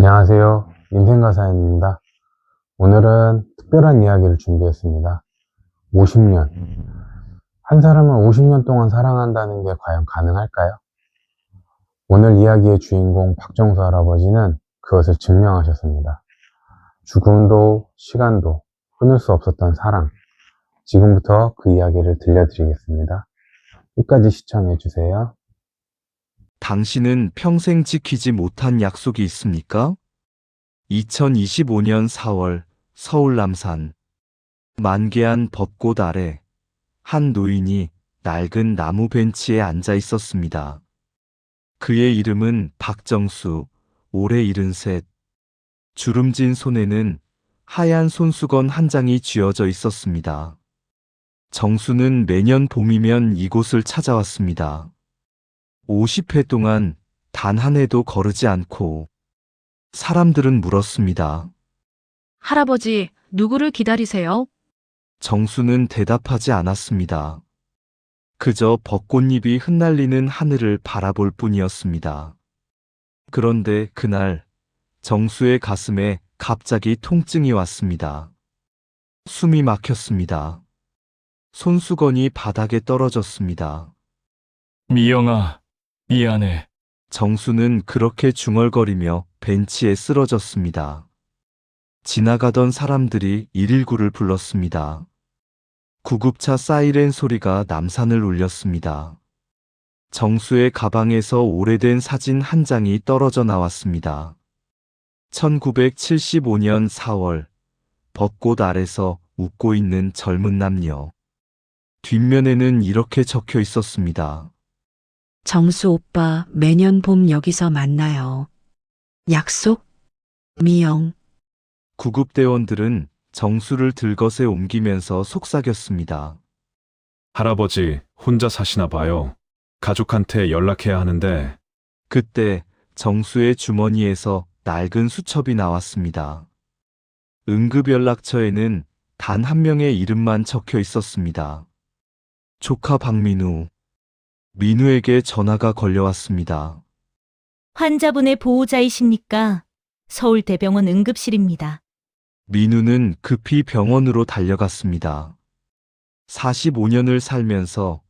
안녕하세요. 인생가사연입니다. 오늘은 특별한 이야기를 준비했습니다. 50년. 한 사람을 50년 동안 사랑한다는 게 과연 가능할까요? 오늘 이야기의 주인공 박정수 할아버지는 그것을 증명하셨습니다. 죽음도 시간도 끊을 수 없었던 사랑. 지금부터 그 이야기를 들려드리겠습니다. 끝까지 시청해주세요. 당신은 평생 지키지 못한 약속이 있습니까? 2025년 4월 서울 남산 만개한 벚꽃 아래 한 노인이 낡은 나무 벤치에 앉아 있었습니다. 그의 이름은 박정수, 올해 73. 주름진 손에는 하얀 손수건 한 장이 쥐어져 있었습니다. 정수는 매년 봄이면 이곳을 찾아왔습니다. 50회 동안 단 한 해도 거르지 않고 사람들은 물었습니다. 할아버지, 누구를 기다리세요? 정수는 대답하지 않았습니다. 그저 벚꽃잎이 흩날리는 하늘을 바라볼 뿐이었습니다. 그런데 그날 정수의 가슴에 갑자기 통증이 왔습니다. 숨이 막혔습니다. 손수건이 바닥에 떨어졌습니다. 미영아, 미안해. 정수는 그렇게 중얼거리며 벤치에 쓰러졌습니다. 지나가던 사람들이 119를 불렀습니다. 구급차 사이렌 소리가 남산을 울렸습니다. 정수의 가방에서 오래된 사진 한 장이 떨어져 나왔습니다. 1975년 4월 벚꽃 아래서 웃고 있는 젊은 남녀. 뒷면에는 이렇게 적혀 있었습니다. 정수 오빠, 매년 봄 여기서 만나요. 약속? 미영. 구급대원들은 정수를 들것에 옮기면서 속삭였습니다. 할아버지, 혼자 사시나 봐요. 가족한테 연락해야 하는데. 그때 정수의 주머니에서 낡은 수첩이 나왔습니다. 응급연락처에는 단 한 명의 이름만 적혀 있었습니다. 조카 박민우. 민우에게 전화가 걸려왔습니다. 환자분의 보호자이십니까? 서울대병원 응급실입니다. 민우는 급히 병원으로 달려갔습니다. 45년을 살면서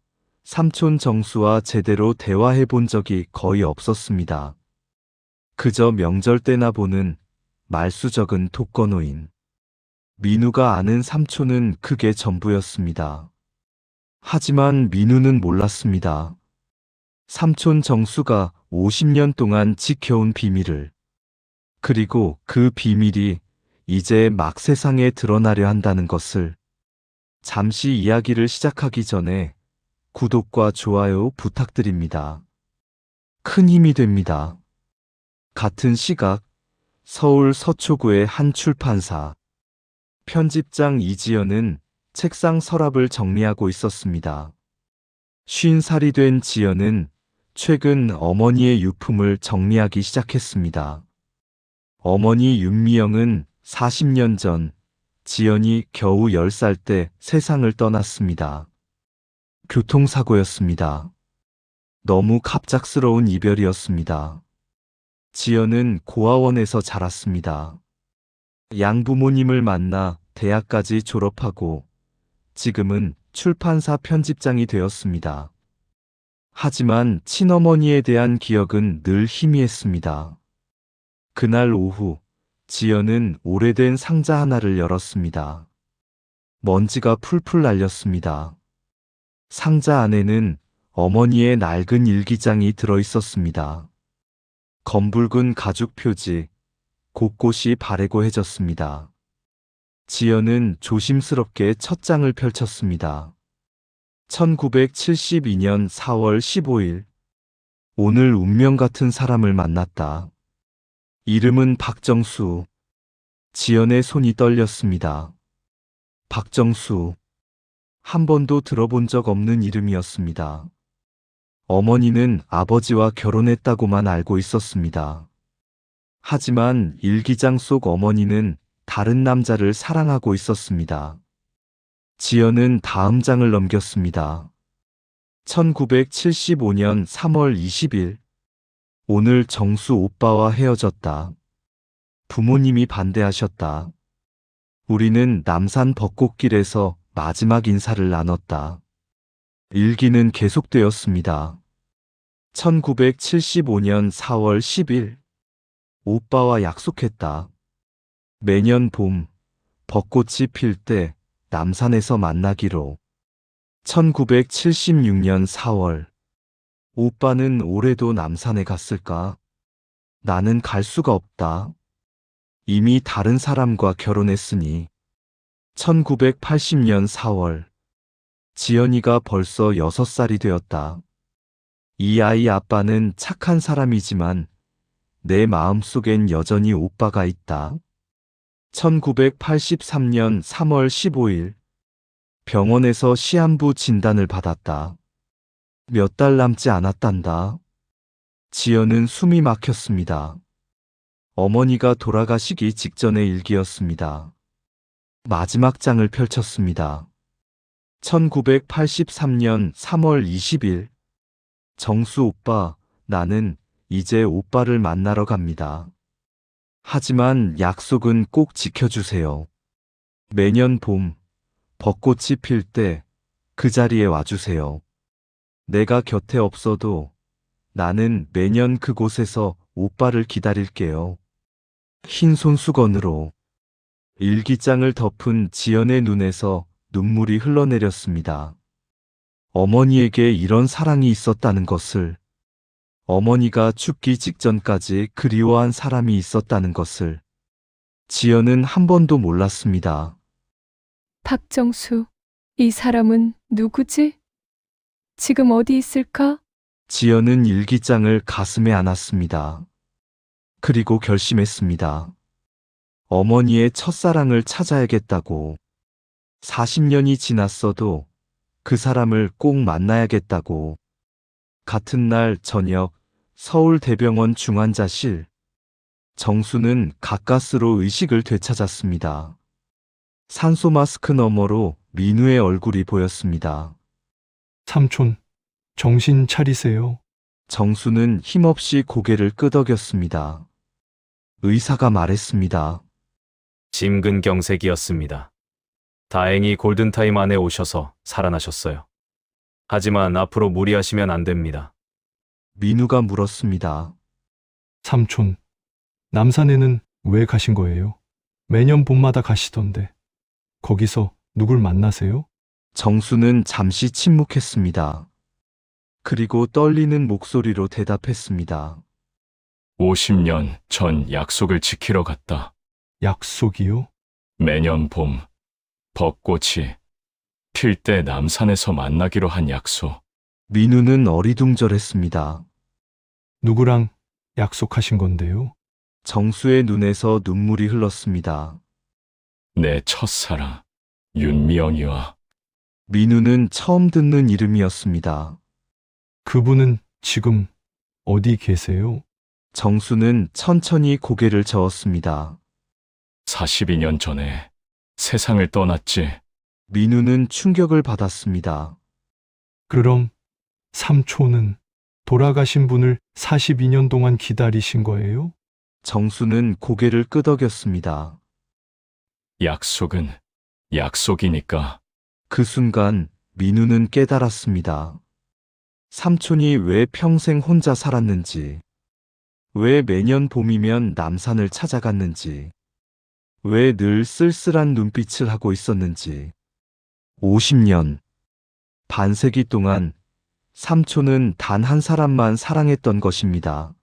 삼촌 정수와 제대로 대화해 본 적이 거의 없었습니다. 그저 명절 때나 보는 말수 적은 독거노인. 민우가 아는 삼촌은 그게 전부였습니다. 하지만 민우는 몰랐습니다. 삼촌 정수가 50년 동안 지켜온 비밀을. 그리고 그 비밀이 이제 막 세상에 드러나려 한다는 것을. 잠시 이야기를 시작하기 전에 구독과 좋아요 부탁드립니다. 큰 힘이 됩니다. 같은 시각 서울 서초구의 한 출판사. 편집장 이지연은 책상 서랍을 정리하고 있었습니다. 50살이 된 지연은 최근 어머니의 유품을 정리하기 시작했습니다. 어머니 윤미영은 40년 전 지연이 겨우 10살 때 세상을 떠났습니다. 교통사고였습니다. 너무 갑작스러운 이별이었습니다. 지연은 고아원에서 자랐습니다. 양부모님을 만나 대학까지 졸업하고 지금은 출판사 편집장이 되었습니다. 하지만 친어머니에 대한 기억은 늘 희미했습니다. 그날 오후 지연은 오래된 상자 하나를 열었습니다. 먼지가 풀풀 날렸습니다. 상자 안에는 어머니의 낡은 일기장이 들어 있었습니다. 검붉은 가죽 표지, 곳곳이 바래고 해졌습니다. 지연은 조심스럽게 첫 장을 펼쳤습니다. 1972년 4월 15일. 오늘 운명 같은 사람을 만났다. 이름은 박정수. 지연의 손이 떨렸습니다. 박정수. 한 번도 들어본 적 없는 이름이었습니다. 어머니는 아버지와 결혼했다고만 알고 있었습니다. 하지만 일기장 속 어머니는 다른 남자를 사랑하고 있었습니다. 지연은 다음 장을 넘겼습니다. 1975년 3월 20일. 오늘 정수 오빠와 헤어졌다. 부모님이 반대하셨다. 우리는 남산 벚꽃길에서 마지막 인사를 나눴다. 일기는 계속되었습니다. 1975년 4월 10일. 오빠와 약속했다. 매년 봄, 벚꽃이 필 때 남산에서 만나기로. 1976년 4월. 오빠는 올해도 남산에 갔을까? 나는 갈 수가 없다. 이미 다른 사람과 결혼했으니. 1980년 4월. 지연이가 벌써 6살이 되었다. 이 아이 아빠는 착한 사람이지만 내 마음속엔 여전히 오빠가 있다. 1983년 3월 15일. 병원에서 시한부 진단을 받았다. 몇 달 남지 않았단다. 지연은 숨이 막혔습니다. 어머니가 돌아가시기 직전의 일기였습니다. 마지막 장을 펼쳤습니다. 1983년 3월 20일. 정수 오빠, 나는 이제 오빠를 만나러 갑니다. 하지만 약속은 꼭 지켜주세요. 매년 봄, 벚꽃이 필 때 그 자리에 와주세요. 내가 곁에 없어도 나는 매년 그곳에서 오빠를 기다릴게요. 흰 손수건으로 일기장을 덮은 지연의 눈에서 눈물이 흘러내렸습니다. 어머니에게 이런 사랑이 있었다는 것을, 어머니가 죽기 직전까지 그리워한 사람이 있었다는 것을 지연은 한 번도 몰랐습니다. 박정수, 이 사람은 누구지? 지금 어디 있을까? 지연은 일기장을 가슴에 안았습니다. 그리고 결심했습니다. 어머니의 첫사랑을 찾아야겠다고. 40년이 지났어도 그 사람을 꼭 만나야겠다고. 같은 날 저녁 서울대병원 중환자실. 정수는 가까스로 의식을 되찾았습니다. 산소 마스크 너머로 민우의 얼굴이 보였습니다. 삼촌, 정신 차리세요. 정수는 힘없이 고개를 끄덕였습니다. 의사가 말했습니다. 심근경색이었습니다. 다행히 골든타임 안에 오셔서 살아나셨어요. 하지만 앞으로 무리하시면 안 됩니다. 민우가 물었습니다. 삼촌, 남산에는 왜 가신 거예요? 매년 봄마다 가시던데. 거기서 누굴 만나세요? 정수는 잠시 침묵했습니다. 그리고 떨리는 목소리로 대답했습니다. 50년 전 약속을 지키러 갔다. 약속이요? 매년 봄, 벚꽃이 필 때 남산에서 만나기로 한 약속. 민우는 어리둥절했습니다. 누구랑 약속하신 건데요? 정수의 눈에서 눈물이 흘렀습니다. 내 첫사랑, 윤미영이와. 민우는 처음 듣는 이름이었습니다. 그분은 지금 어디 계세요? 정수는 천천히 고개를 저었습니다. 42년 전에 세상을 떠났지. 민우는 충격을 받았습니다. 그럼 삼촌은 돌아가신 분을 42년 동안 기다리신 거예요? 정수는 고개를 끄덕였습니다. 약속은 약속이니까. 그 순간 민우는 깨달았습니다. 삼촌이 왜 평생 혼자 살았는지, 왜 매년 봄이면 남산을 찾아갔는지, 왜 늘 쓸쓸한 눈빛을 하고 있었는지. 50년, 반세기 동안 삼촌은 단 한 사람만 사랑했던 것입니다.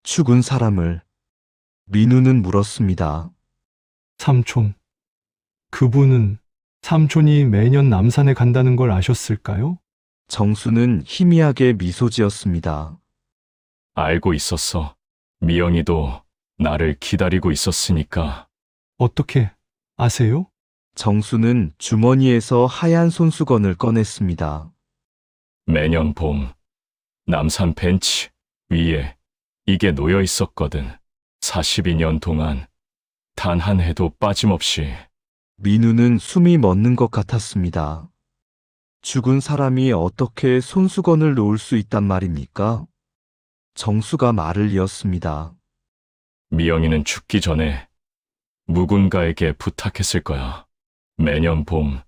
죽은 사람을. 민우는 물었습니다. 삼촌, 그분은 삼촌이 매년 남산에 간다는 걸 아셨을까요? 정수는 희미하게 미소 지었습니다. 알고 있었어. 미영이도 나를 기다리고 있었으니까. 어떻게 아세요? 정수는 주머니에서 하얀 손수건을 꺼냈습니다. 매년 봄, 남산 벤치 위에 이게 놓여 있었거든. 42년 동안 단 한 해도 빠짐없이. 민우는 숨이 멎는 것 같았습니다. 죽은 사람이 어떻게 손수건을 놓을 수 있단 말입니까? 정수가 말을 이었습니다. 미영이는 죽기 전에 누군가에게 부탁했을 거야. 매년 봄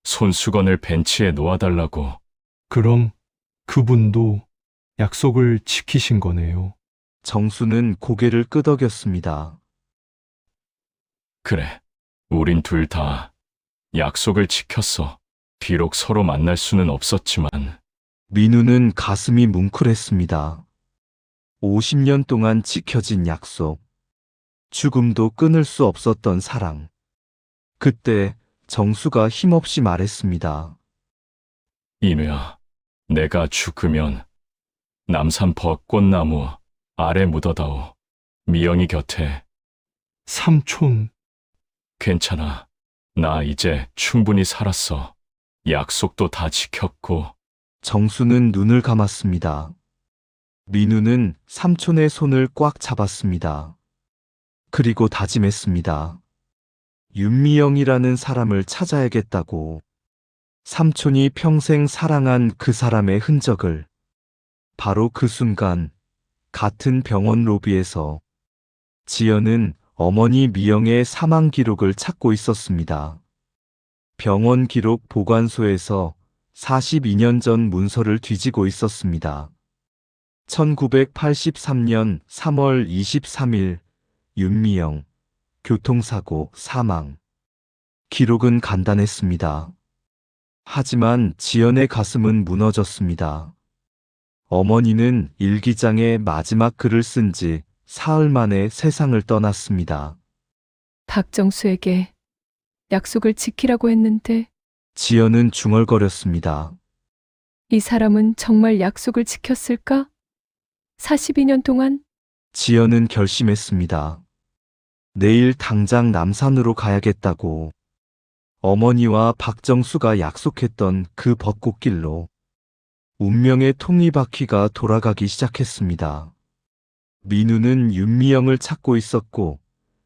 손수건을 벤치에 놓아달라고. 그럼 그분도 약속을 지키신 거네요. 정수는 고개를 끄덕였습니다. 그래, 우린 둘 다 약속을 지켰어. 비록 서로 만날 수는 없었지만. 민우는 가슴이 뭉클했습니다. 50년 동안 지켜진 약속. 죽음도 끊을 수 없었던 사랑. 그때 정수가 힘없이 말했습니다. 인우야, 내가 죽으면 남산 벚꽃나무 아래 묻어다오. 미영이 곁에. 삼촌, 괜찮아. 나 이제 충분히 살았어. 약속도 다 지켰고. 정수는 눈을 감았습니다. 민우는 삼촌의 손을 꽉 잡았습니다. 그리고 다짐했습니다. 윤미영이라는 사람을 찾아야겠다고. 삼촌이 평생 사랑한 그 사람의 흔적을. 바로 그 순간 같은 병원 로비에서 지연은 어머니 미영의 사망 기록을 찾고 있었습니다. 병원 기록 보관소에서 42년 전 문서를 뒤지고 있었습니다. 1983년 3월 23일 윤미영 교통사고 사망. 기록은 간단했습니다. 하지만 지연의 가슴은 무너졌습니다. 어머니는 일기장에 마지막 글을 쓴 지 사흘 만에 세상을 떠났습니다. 박정수에게 약속을 지키라고 했는데 지연은 중얼거렸습니다. 이 사람은 정말 약속을 지켰을까? 42년 동안 지연은 결심했습니다. 내일 당장 남산으로 가야겠다고. 어머니와 박정수가 약속했던 그 벚꽃길로 운명의 톱니바퀴가 돌아가기 시작했습니다. 민우는 윤미영을 찾고 있었고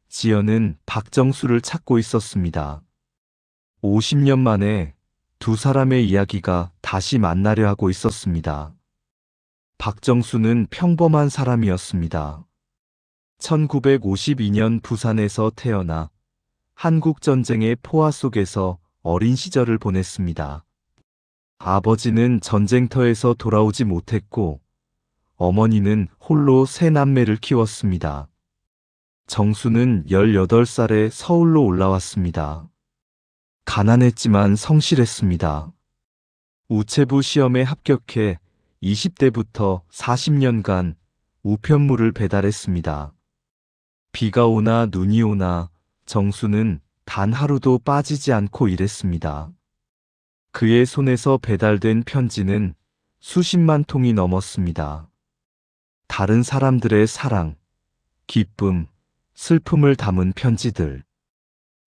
지연은 박정수를 찾고 있었습니다. 50년 만에 두 사람의 이야기가 다시 만나려 하고 있었습니다. 박정수는 평범한 사람이었습니다. 1952년 부산에서 태어나 한국전쟁의 포화 속에서 어린 시절을 보냈습니다. 아버지는 전쟁터에서 돌아오지 못했고 어머니는 홀로 세 남매를 키웠습니다. 정수는 18살에 서울로 올라왔습니다. 가난했지만 성실했습니다. 우체부 시험에 합격해 20대부터 40년간 우편물을 배달했습니다. 비가 오나 눈이 오나 정수는 단 하루도 빠지지 않고 일했습니다. 그의 손에서 배달된 편지는 수십만 통이 넘었습니다. 다른 사람들의 사랑, 기쁨, 슬픔을 담은 편지들.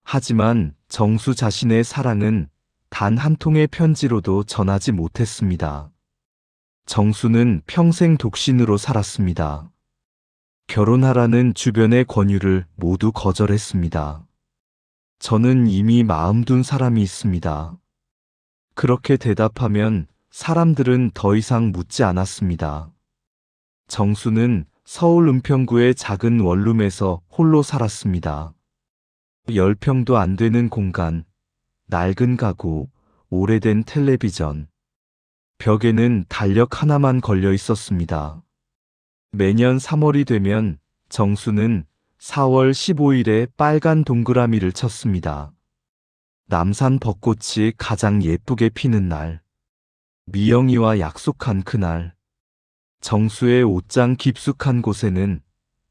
하지만 정수 자신의 사랑은 단 한 통의 편지로도 전하지 못했습니다. 정수는 평생 독신으로 살았습니다. 결혼하라는 주변의 권유를 모두 거절했습니다. 저는 이미 마음 둔 사람이 있습니다. 그렇게 대답하면 사람들은 더 이상 묻지 않았습니다. 정수는 서울 은평구의 작은 원룸에서 홀로 살았습니다. 10평도 안 되는 공간, 낡은 가구, 오래된 텔레비전. 벽에는 달력 하나만 걸려 있었습니다. 매년 3월이 되면 정수는 4월 15일에 빨간 동그라미를 쳤습니다. 남산 벚꽃이 가장 예쁘게 피는 날. 미영이와 약속한 그날. 정수의 옷장 깊숙한 곳에는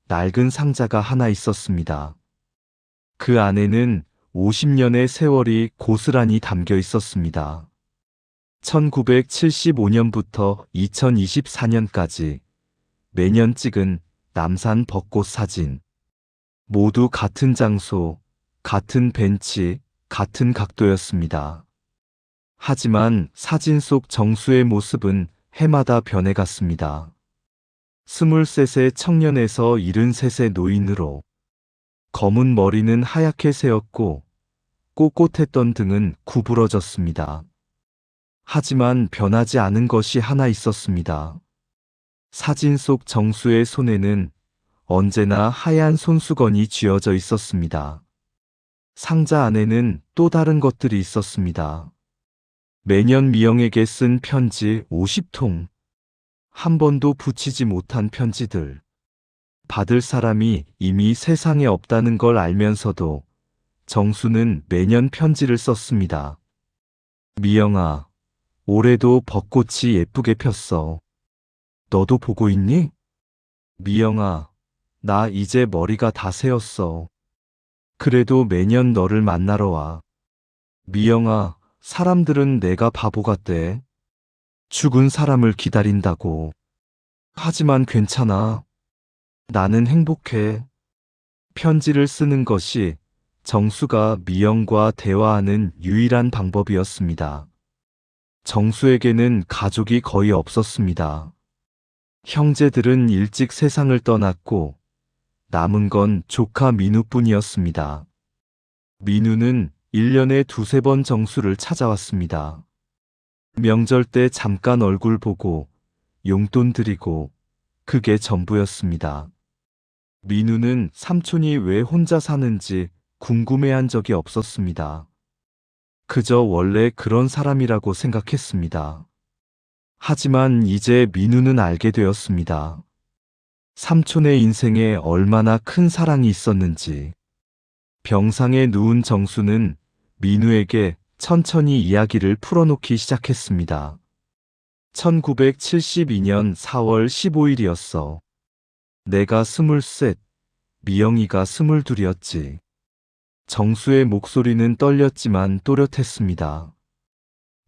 낡은 상자가 하나 있었습니다. 그 안에는 50년의 세월이 고스란히 담겨 있었습니다. 1975년부터 2024년까지 매년 찍은 남산 벚꽃 사진. 모두 같은 장소, 같은 벤치, 같은 각도였습니다. 하지만 사진 속 정수의 모습은 해마다 변해갔습니다. 23세 청년에서 73세 노인으로. 검은 머리는 하얗게 새었고 꼿꼿했던 등은 구부러졌습니다. 하지만 변하지 않은 것이 하나 있었습니다. 사진 속 정수의 손에는 언제나 하얀 손수건이 쥐어져 있었습니다. 상자 안에는 또 다른 것들이 있었습니다. 매년 미영에게 쓴 편지 50통. 한 번도 붙이지 못한 편지들. 받을 사람이 이미 세상에 없다는 걸 알면서도 정수는 매년 편지를 썼습니다. 미영아, 올해도 벚꽃이 예쁘게 폈어. 너도 보고 있니? 미영아, 나 이제 머리가 다 새었어. 그래도 매년 너를 만나러 와. 미영아, 사람들은 내가 바보 같대. 죽은 사람을 기다린다고. 하지만 괜찮아. 나는 행복해. 편지를 쓰는 것이 정수가 미영과 대화하는 유일한 방법이었습니다. 정수에게는 가족이 거의 없었습니다. 형제들은 일찍 세상을 떠났고 남은 건 조카 민우뿐이었습니다. 민우는 1년에 두세 번 정수를 찾아왔습니다. 명절 때 잠깐 얼굴 보고 용돈 드리고 그게 전부였습니다. 민우는 삼촌이 왜 혼자 사는지 궁금해한 적이 없었습니다. 그저 원래 그런 사람이라고 생각했습니다. 하지만 이제 민우는 알게 되었습니다. 삼촌의 인생에 얼마나 큰 사랑이 있었는지. 병상에 누운 정수는 민우에게 천천히 이야기를 풀어놓기 시작했습니다. 1972년 4월 15일이었어. 내가 23, 미영이가 22이었지. 정수의 목소리는 떨렸지만 또렷했습니다.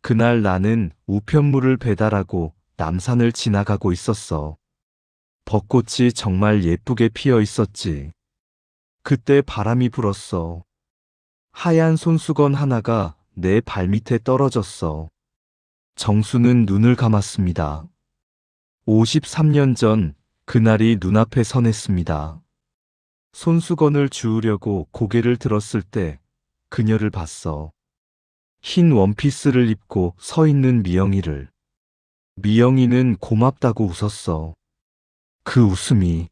그날 나는 우편물을 배달하고 남산을 지나가고 있었어. 벚꽃이 정말 예쁘게 피어 있었지. 그때 바람이 불었어. 하얀 손수건 하나가 내 발밑에 떨어졌어. 정수는 눈을 감았습니다. 53년 전 그날이 눈앞에 선했습니다. 손수건을 주우려고 고개를 들었을 때 그녀를 봤어. 흰 원피스를 입고 서 있는 미영이를. 미영이는 고맙다고 웃었어. 그 웃음이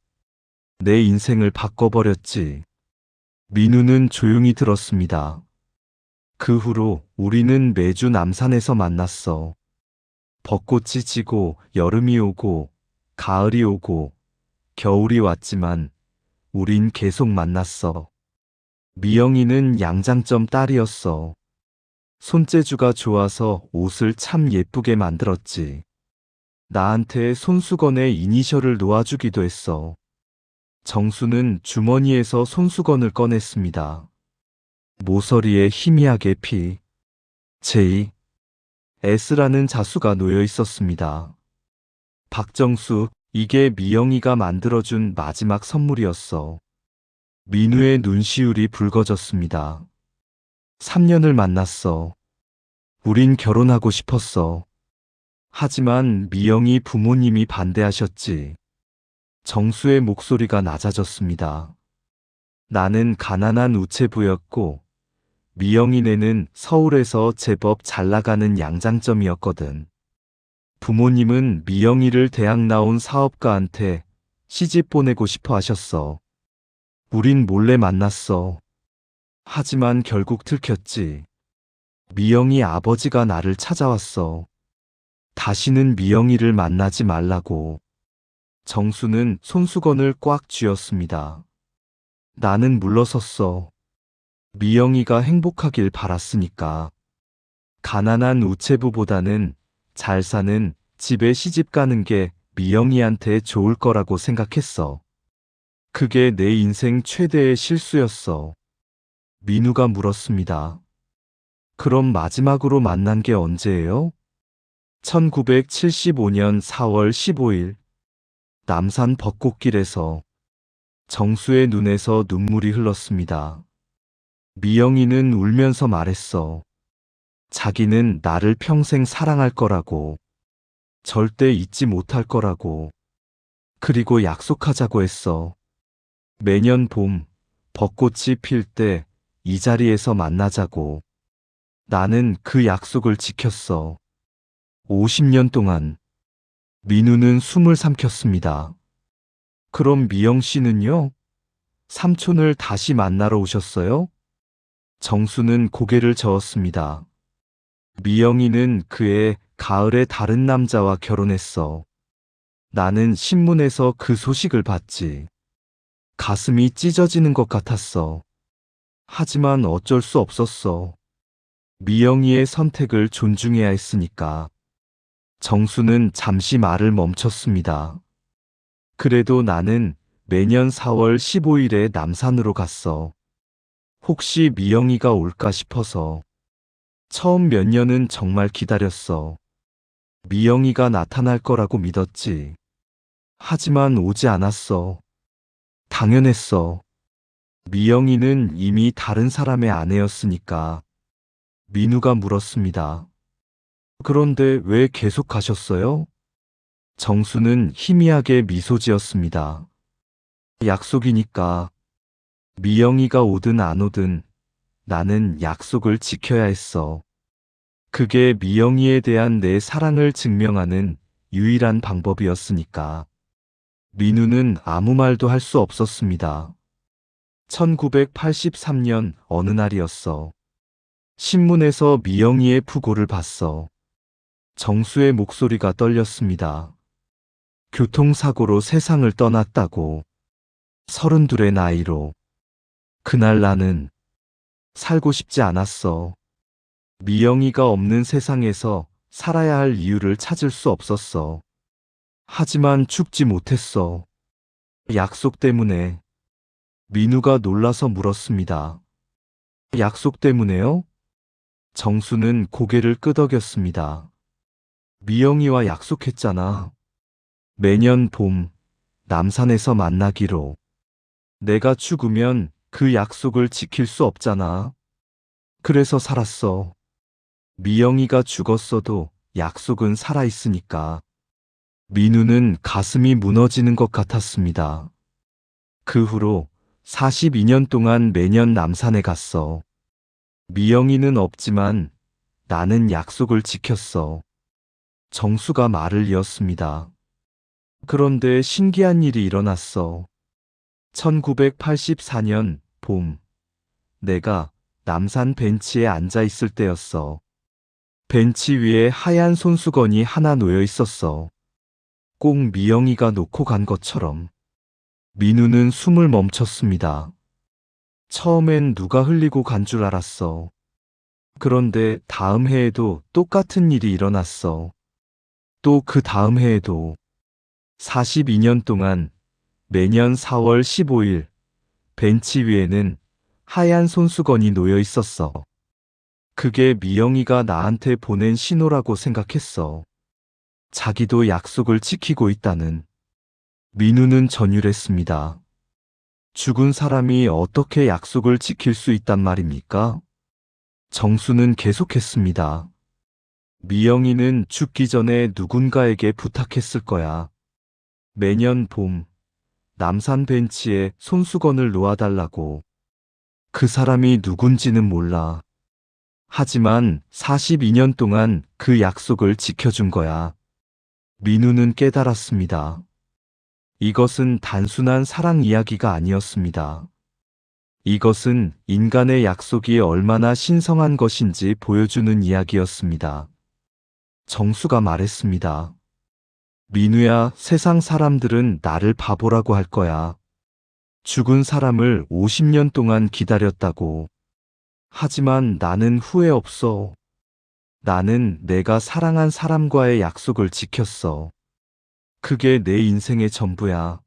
내 인생을 바꿔버렸지. 민우는 조용히 들었습니다. 그 후로 우리는 매주 남산에서 만났어. 벚꽃이 지고 여름이 오고 가을이 오고 겨울이 왔지만 우린 계속 만났어. 미영이는 양장점 딸이었어. 손재주가 좋아서 옷을 참 예쁘게 만들었지. 나한테 손수건에 이니셜을 놓아주기도 했어. 정수는 주머니에서 손수건을 꺼냈습니다. 모서리에 희미하게 P, J, S라는 자수가 놓여 있었습니다. 박정수, 이게 미영이가 만들어준 마지막 선물이었어. 민우의 눈시울이 붉어졌습니다. 3년을 만났어. 우린 결혼하고 싶었어. 하지만 미영이 부모님이 반대하셨지. 정수의 목소리가 낮아졌습니다. 나는 가난한 우체부였고 미영이네는 서울에서 제법 잘 나가는 양장점이었거든. 부모님은 미영이를 대학 나온 사업가한테 시집 보내고 싶어 하셨어. 우린 몰래 만났어. 하지만 결국 들켰지. 미영이 아버지가 나를 찾아왔어. 다시는 미영이를 만나지 말라고. 정수는 손수건을 꽉 쥐었습니다. 나는 물러섰어. 미영이가 행복하길 바랐으니까. 가난한 우체부보다는 잘 사는 집에 시집 가는 게 미영이한테 좋을 거라고 생각했어. 그게 내 인생 최대의 실수였어. 민우가 물었습니다. 그럼 마지막으로 만난 게 언제예요? 1975년 4월 15일. 남산 벚꽃길에서. 정수의 눈에서 눈물이 흘렀습니다. 미영이는 울면서 말했어. 자기는 나를 평생 사랑할 거라고. 절대 잊지 못할 거라고. 그리고 약속하자고 했어. 매년 봄, 벚꽃이 필 때 이 자리에서 만나자고. 나는 그 약속을 지켰어. 50년 동안. 민우는 숨을 삼켰습니다. 그럼 미영 씨는요? 삼촌을 다시 만나러 오셨어요? 정수는 고개를 저었습니다. 미영이는 그해 가을에 다른 남자와 결혼했어. 나는 신문에서 그 소식을 봤지. 가슴이 찢어지는 것 같았어. 하지만 어쩔 수 없었어. 미영이의 선택을 존중해야 했으니까. 정수는 잠시 말을 멈췄습니다. 그래도 나는 매년 4월 15일에 남산으로 갔어. 혹시 미영이가 올까 싶어서. 처음 몇 년은 정말 기다렸어. 미영이가 나타날 거라고 믿었지. 하지만 오지 않았어. 당연했어. 미영이는 이미 다른 사람의 아내였으니까. 민우가 물었습니다. 그런데 왜 계속 가셨어요? 정수는 희미하게 미소 지었습니다. 약속이니까. 미영이가 오든 안 오든 나는 약속을 지켜야 했어. 그게 미영이에 대한 내 사랑을 증명하는 유일한 방법이었으니까. 민우는 아무 말도 할 수 없었습니다. 1983년 어느 날이었어. 신문에서 미영이의 부고를 봤어. 정수의 목소리가 떨렸습니다. 교통사고로 세상을 떠났다고. 32의 나이로. 그날 나는 살고 싶지 않았어. 미영이가 없는 세상에서 살아야 할 이유를 찾을 수 없었어. 하지만 죽지 못했어. 약속 때문에. 민우가 놀라서 물었습니다. 약속 때문에요? 정수는 고개를 끄덕였습니다. 미영이와 약속했잖아. 매년 봄, 남산에서 만나기로. 내가 죽으면 그 약속을 지킬 수 없잖아. 그래서 살았어. 미영이가 죽었어도 약속은 살아있으니까. 민우는 가슴이 무너지는 것 같았습니다. 그 후로 42년 동안 매년 남산에 갔어. 미영이는 없지만 나는 약속을 지켰어. 정수가 말을 이었습니다. 그런데 신기한 일이 일어났어. 1984년 봄, 내가 남산 벤치에 앉아 있을 때였어. 벤치 위에 하얀 손수건이 하나 놓여 있었어. 꼭 미영이가 놓고 간 것처럼. 민우는 숨을 멈췄습니다. 처음엔 누가 흘리고 간 줄 알았어. 그런데 다음 해에도 똑같은 일이 일어났어. 또 그 다음 해에도. 42년 동안 매년 4월 15일 벤치 위에는 하얀 손수건이 놓여 있었어. 그게 미영이가 나한테 보낸 신호라고 생각했어. 자기도 약속을 지키고 있다는. 민우는 전율했습니다. 죽은 사람이 어떻게 약속을 지킬 수 있단 말입니까? 정수는 계속했습니다. 미영이는 죽기 전에 누군가에게 부탁했을 거야. 매년 봄, 남산 벤치에 손수건을 놓아달라고. 그 사람이 누군지는 몰라. 하지만 42년 동안 그 약속을 지켜준 거야. 민우는 깨달았습니다. 이것은 단순한 사랑 이야기가 아니었습니다. 이것은 인간의 약속이 얼마나 신성한 것인지 보여주는 이야기였습니다. 정수가 말했습니다. 민우야, 세상 사람들은 나를 바보라고 할 거야. 죽은 사람을 50년 동안 기다렸다고. 하지만 나는 후회 없어. 나는 내가 사랑한 사람과의 약속을 지켰어. 그게 내 인생의 전부야.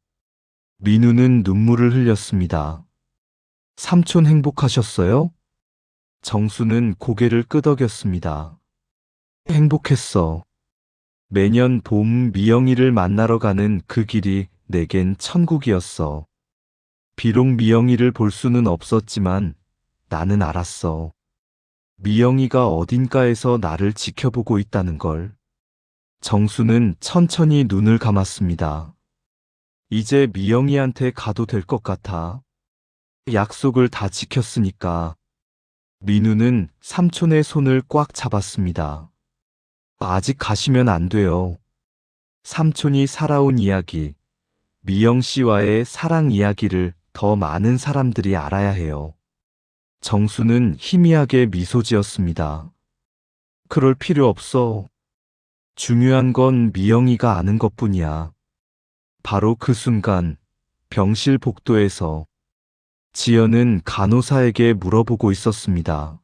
민우는 눈물을 흘렸습니다. 삼촌 행복하셨어요? 정수는 고개를 끄덕였습니다. 행복했어. 매년 봄 미영이를 만나러 가는 그 길이 내겐 천국이었어. 비록 미영이를 볼 수는 없었지만 나는 알았어. 미영이가 어딘가에서 나를 지켜보고 있다는 걸. 정수는 천천히 눈을 감았습니다. 이제 미영이한테 가도 될 것 같아. 약속을 다 지켰으니까. 민우는 삼촌의 손을 꽉 잡았습니다. 아직 가시면 안 돼요. 삼촌이 살아온 이야기, 미영 씨와의 사랑 이야기를 더 많은 사람들이 알아야 해요. 정수는 희미하게 미소 지었습니다. 그럴 필요 없어. 중요한 건 미영이가 아는 것뿐이야. 바로 그 순간 병실 복도에서 지연은 간호사에게 물어보고 있었습니다.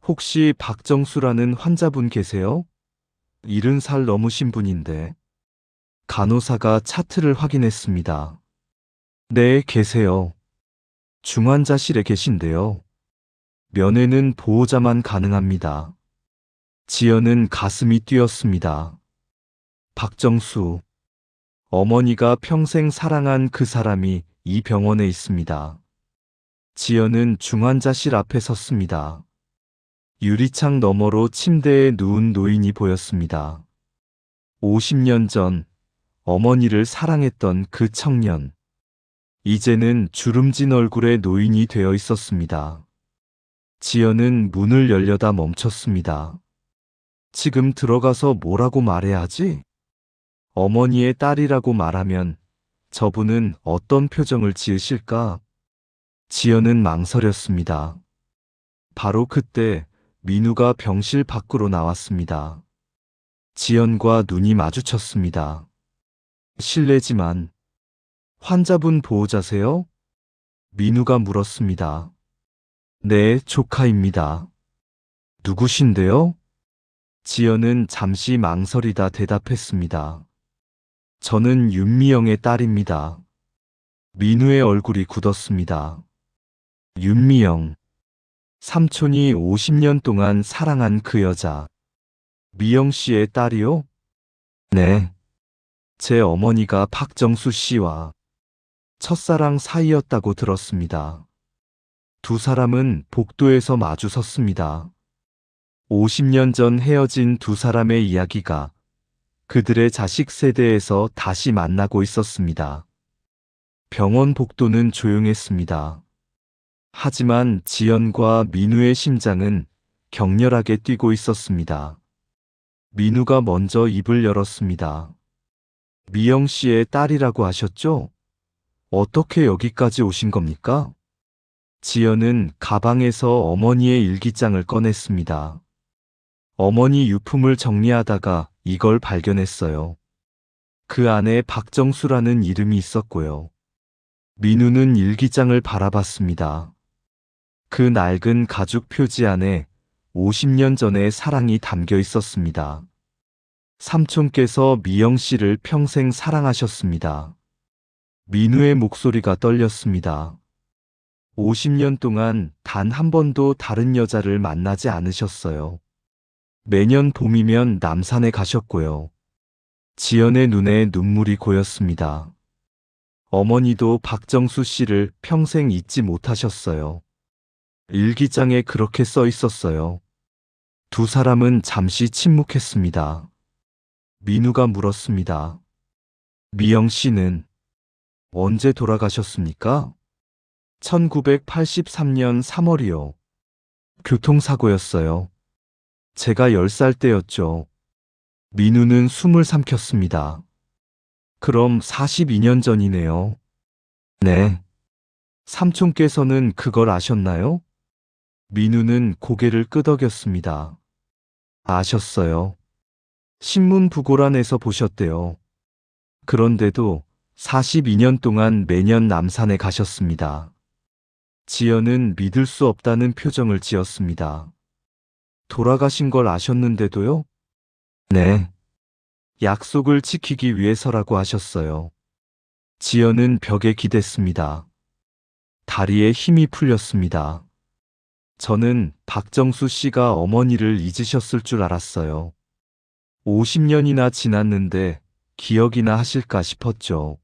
혹시 박정수라는 환자분 계세요? 70살 넘으신 분인데. 간호사가 차트를 확인했습니다. 네, 계세요. 중환자실에 계신데요. 면회는 보호자만 가능합니다. 지연은 가슴이 뛰었습니다. 박정수. 어머니가 평생 사랑한 그 사람이 이 병원에 있습니다. 지연은 중환자실 앞에 섰습니다. 유리창 너머로 침대에 누운 노인이 보였습니다. 50년 전 어머니를 사랑했던 그 청년. 이제는 주름진 얼굴의 노인이 되어 있었습니다. 지연은 문을 열려다 멈췄습니다. 지금 들어가서 뭐라고 말해야 하지? 어머니의 딸이라고 말하면 저분은 어떤 표정을 지으실까? 지연은 망설였습니다. 바로 그때 민우가 병실 밖으로 나왔습니다. 지연과 눈이 마주쳤습니다. 실례지만 환자분 보호자세요? 민우가 물었습니다. 네, 조카입니다. 누구신데요? 지연은 잠시 망설이다 대답했습니다. 저는 윤미영의 딸입니다. 민우의 얼굴이 굳었습니다. 윤미영. 삼촌이 50년 동안 사랑한 그 여자. 미영 씨의 딸이요? 네. 제 어머니가 박정수 씨와 첫사랑 사이였다고 들었습니다. 두 사람은 복도에서 마주 섰습니다. 50년 전 헤어진 두 사람의 이야기가 그들의 자식 세대에서 다시 만나고 있었습니다. 병원 복도는 조용했습니다. 하지만 지연과 민우의 심장은 격렬하게 뛰고 있었습니다. 민우가 먼저 입을 열었습니다. 미영 씨의 딸이라고 하셨죠? 어떻게 여기까지 오신 겁니까? 지연은 가방에서 어머니의 일기장을 꺼냈습니다. 어머니 유품을 정리하다가 이걸 발견했어요. 그 안에 박정수라는 이름이 있었고요. 민우는 일기장을 바라봤습니다. 그 낡은 가죽 표지 안에 50년 전의 사랑이 담겨 있었습니다. 삼촌께서 미영 씨를 평생 사랑하셨습니다. 민우의 목소리가 떨렸습니다. 50년 동안 단 한 번도 다른 여자를 만나지 않으셨어요. 매년 봄이면 남산에 가셨고요. 지연의 눈에 눈물이 고였습니다. 어머니도 박정수 씨를 평생 잊지 못하셨어요. 일기장에 그렇게 써 있었어요. 두 사람은 잠시 침묵했습니다. 민우가 물었습니다. 미영 씨는 언제 돌아가셨습니까? 1983년 3월이요. 교통사고였어요. 제가 10살 때였죠. 민우는 숨을 삼켰습니다. 그럼 42년 전이네요. 네. 삼촌께서는 그걸 아셨나요? 민우는 고개를 끄덕였습니다. 아셨어요. 신문 부고란에서 보셨대요. 그런데도 42년 동안 매년 남산에 가셨습니다. 지연은 믿을 수 없다는 표정을 지었습니다. 돌아가신 걸 아셨는데도요? 네. 약속을 지키기 위해서라고 하셨어요. 지연은 벽에 기댔습니다. 다리에 힘이 풀렸습니다. 저는 박정수 씨가 어머니를 잊으셨을 줄 알았어요. 50년이나 지났는데 기억이나 하실까 싶었죠.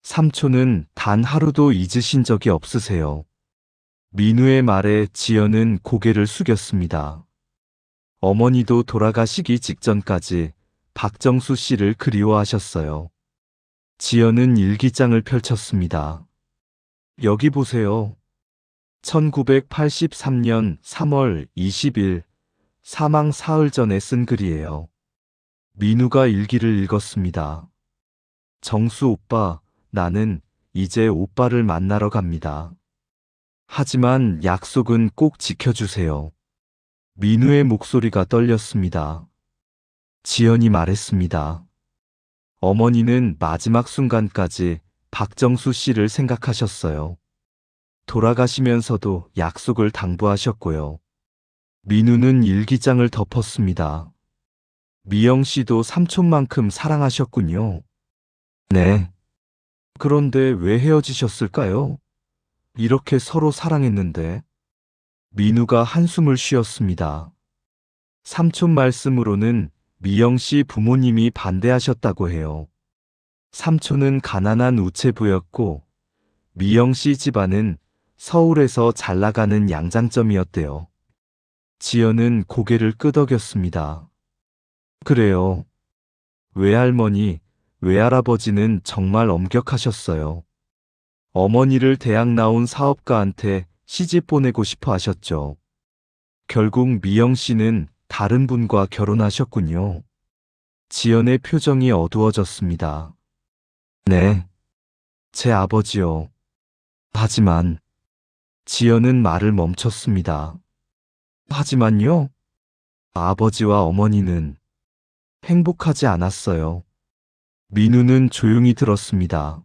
삼촌은 단 하루도 잊으신 적이 없으세요. 민우의 말에 지연은 고개를 숙였습니다. 어머니도 돌아가시기 직전까지 박정수 씨를 그리워하셨어요. 지연은 일기장을 펼쳤습니다. 여기 보세요. 1983년 3월 20일 사망 사흘 전에 쓴 글이에요. 민우가 일기를 읽었습니다. 정수 오빠, 나는 이제 오빠를 만나러 갑니다. 하지만 약속은 꼭 지켜주세요. 민우의 목소리가 떨렸습니다. 지연이 말했습니다. 어머니는 마지막 순간까지 박정수 씨를 생각하셨어요. 돌아가시면서도 약속을 당부하셨고요. 민우는 일기장을 덮었습니다. 미영 씨도 삼촌만큼 사랑하셨군요. 네. 그런데 왜 헤어지셨을까요? 이렇게 서로 사랑했는데. 민우가 한숨을 쉬었습니다. 삼촌 말씀으로는 미영 씨 부모님이 반대하셨다고 해요. 삼촌은 가난한 우체부였고, 미영 씨 집안은 서울에서 잘 나가는 양장점이었대요. 지연은 고개를 끄덕였습니다. 그래요. 외할머니, 외할아버지는 정말 엄격하셨어요. 어머니를 대학 나온 사업가한테 시집 보내고 싶어 하셨죠. 결국 미영 씨는 다른 분과 결혼하셨군요. 지연의 표정이 어두워졌습니다. 네, 제 아버지요. 하지만 지연은 말을 멈췄습니다. 하지만요, 아버지와 어머니는 행복하지 않았어요. 민우는 조용히 들었습니다.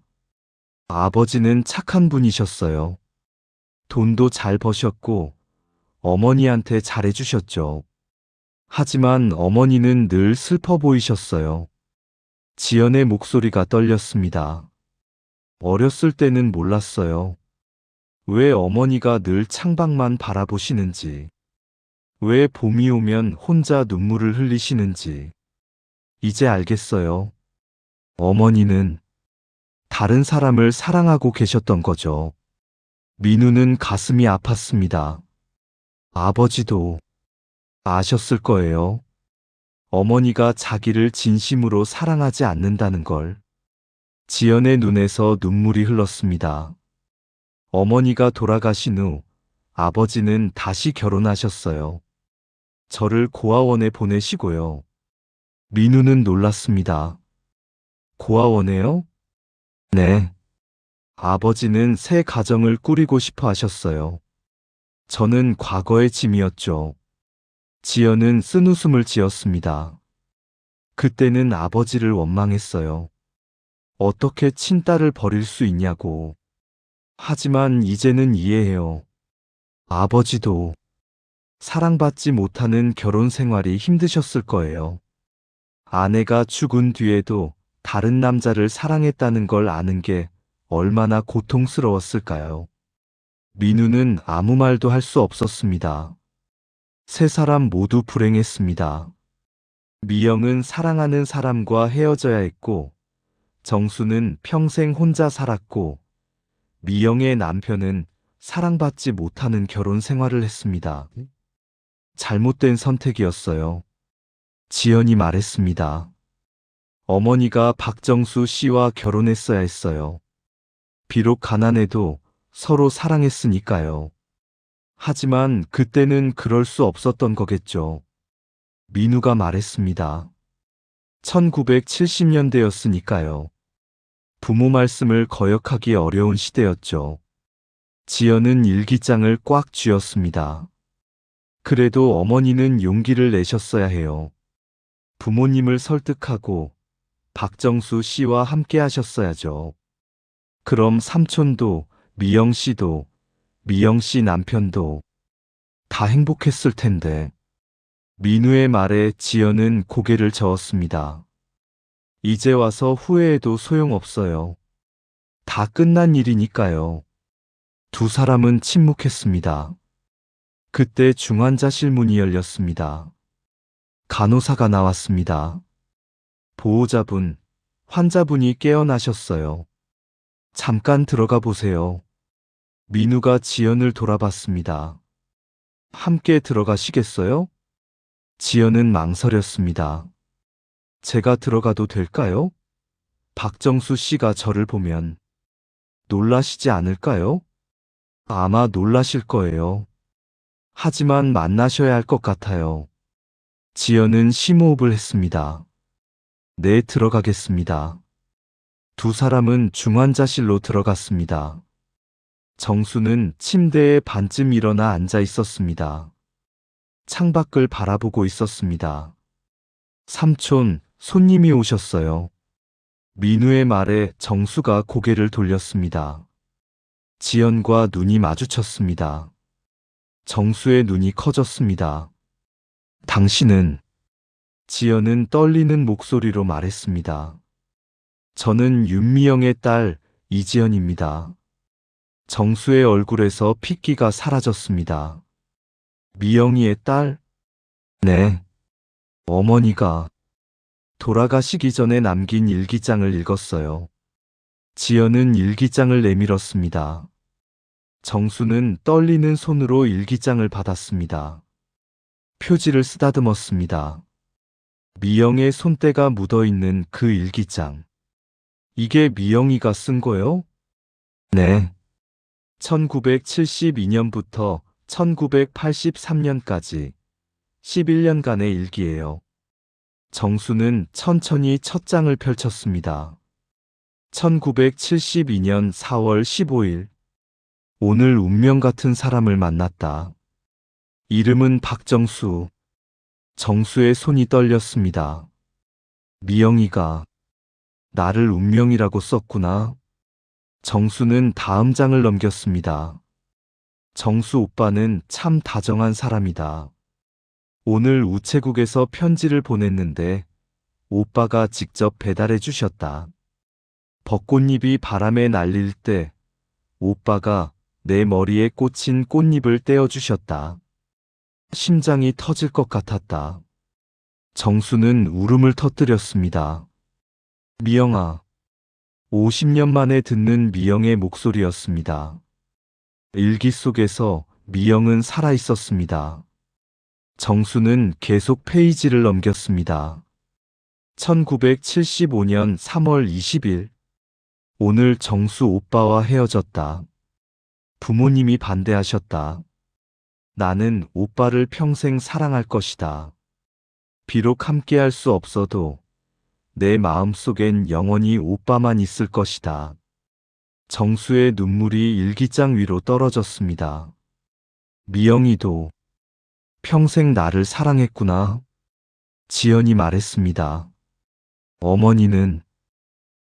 아버지는 착한 분이셨어요. 돈도 잘 버셨고 어머니한테 잘해주셨죠. 하지만 어머니는 늘 슬퍼 보이셨어요. 지연의 목소리가 떨렸습니다. 어렸을 때는 몰랐어요. 왜 어머니가 늘 창밖만 바라보시는지, 왜 봄이 오면 혼자 눈물을 흘리시는지. 이제 알겠어요. 어머니는 다른 사람을 사랑하고 계셨던 거죠. 민우는 가슴이 아팠습니다. 아버지도 아셨을 거예요. 어머니가 자기를 진심으로 사랑하지 않는다는 걸. 지연의 눈에서 눈물이 흘렀습니다. 어머니가 돌아가신 후 아버지는 다시 결혼하셨어요. 저를 고아원에 보내시고요. 민우는 놀랐습니다. 고아원에요? 네. 아버지는 새 가정을 꾸리고 싶어 하셨어요. 저는 과거의 짐이었죠. 지연은 쓴웃음을 지었습니다. 그때는 아버지를 원망했어요. 어떻게 친딸을 버릴 수 있냐고. 하지만 이제는 이해해요. 아버지도 사랑받지 못하는 결혼 생활이 힘드셨을 거예요. 아내가 죽은 뒤에도 다른 남자를 사랑했다는 걸 아는 게 얼마나 고통스러웠을까요? 민우는 아무 말도 할 수 없었습니다. 세 사람 모두 불행했습니다. 미영은 사랑하는 사람과 헤어져야 했고, 정수는 평생 혼자 살았고, 미영의 남편은 사랑받지 못하는 결혼 생활을 했습니다. 잘못된 선택이었어요. 지연이 말했습니다. 어머니가 박정수 씨와 결혼했어야 했어요. 비록 가난해도 서로 사랑했으니까요. 하지만 그때는 그럴 수 없었던 거겠죠. 민우가 말했습니다. 1970년대였으니까요. 부모 말씀을 거역하기 어려운 시대였죠. 지연은 일기장을 꽉 쥐었습니다. 그래도 어머니는 용기를 내셨어야 해요. 부모님을 설득하고 박정수 씨와 함께 하셨어야죠. 그럼 삼촌도, 미영 씨도, 미영 씨 남편도 다 행복했을 텐데. 민우의 말에 지연은 고개를 저었습니다. 이제 와서 후회해도 소용없어요. 다 끝난 일이니까요. 두 사람은 침묵했습니다. 그때 중환자실 문이 열렸습니다. 간호사가 나왔습니다. 보호자분, 환자분이 깨어나셨어요. 잠깐 들어가 보세요. 민우가 지연을 돌아봤습니다. 함께 들어가시겠어요? 지연은 망설였습니다. 제가 들어가도 될까요? 박정수 씨가 저를 보면 놀라시지 않을까요? 아마 놀라실 거예요. 하지만 만나셔야 할 것 같아요. 지연은 심호흡을 했습니다. 네, 들어가겠습니다. 두 사람은 중환자실로 들어갔습니다. 정수는 침대에 반쯤 일어나 앉아 있었습니다. 창밖을 바라보고 있었습니다. 삼촌, 손님이 오셨어요. 민우의 말에 정수가 고개를 돌렸습니다. 지연과 눈이 마주쳤습니다. 정수의 눈이 커졌습니다. 당신은? 지연은 떨리는 목소리로 말했습니다. 저는 윤미영의 딸 이지연입니다. 정수의 얼굴에서 핏기가 사라졌습니다. 미영이의 딸? 네. 어머니가 돌아가시기 전에 남긴 일기장을 읽었어요. 지연은 일기장을 내밀었습니다. 정수는 떨리는 손으로 일기장을 받았습니다. 표지를 쓰다듬었습니다. 미영의 손때가 묻어있는 그 일기장. 이게 미영이가 쓴 거요? 네. 1972년부터 1983년까지 11년간의 일기예요. 정수는 천천히 첫 장을 펼쳤습니다. 1972년 4월 15일. 오늘 운명 같은 사람을 만났다. 이름은 박정수. 정수의 손이 떨렸습니다. 미영이가 나를 운명이라고 썼구나. 정수는 다음 장을 넘겼습니다. 정수 오빠는 참 다정한 사람이다. 오늘 우체국에서 편지를 보냈는데 오빠가 직접 배달해 주셨다. 벚꽃잎이 바람에 날릴 때 오빠가 내 머리에 꽂힌 꽃잎을 떼어주셨다. 심장이 터질 것 같았다. 정수는 울음을 터뜨렸습니다. 미영아. 50년 만에 듣는 미영의 목소리였습니다. 일기 속에서 미영은 살아 있었습니다. 정수는 계속 페이지를 넘겼습니다. 1975년 3월 20일. 오늘 정수 오빠와 헤어졌다. 부모님이 반대하셨다. 나는 오빠를 평생 사랑할 것이다. 비록 함께할 수 없어도 내 마음속엔 영원히 오빠만 있을 것이다. 정수의 눈물이 일기장 위로 떨어졌습니다. 미영이도 평생 나를 사랑했구나. 지연이 말했습니다. 어머니는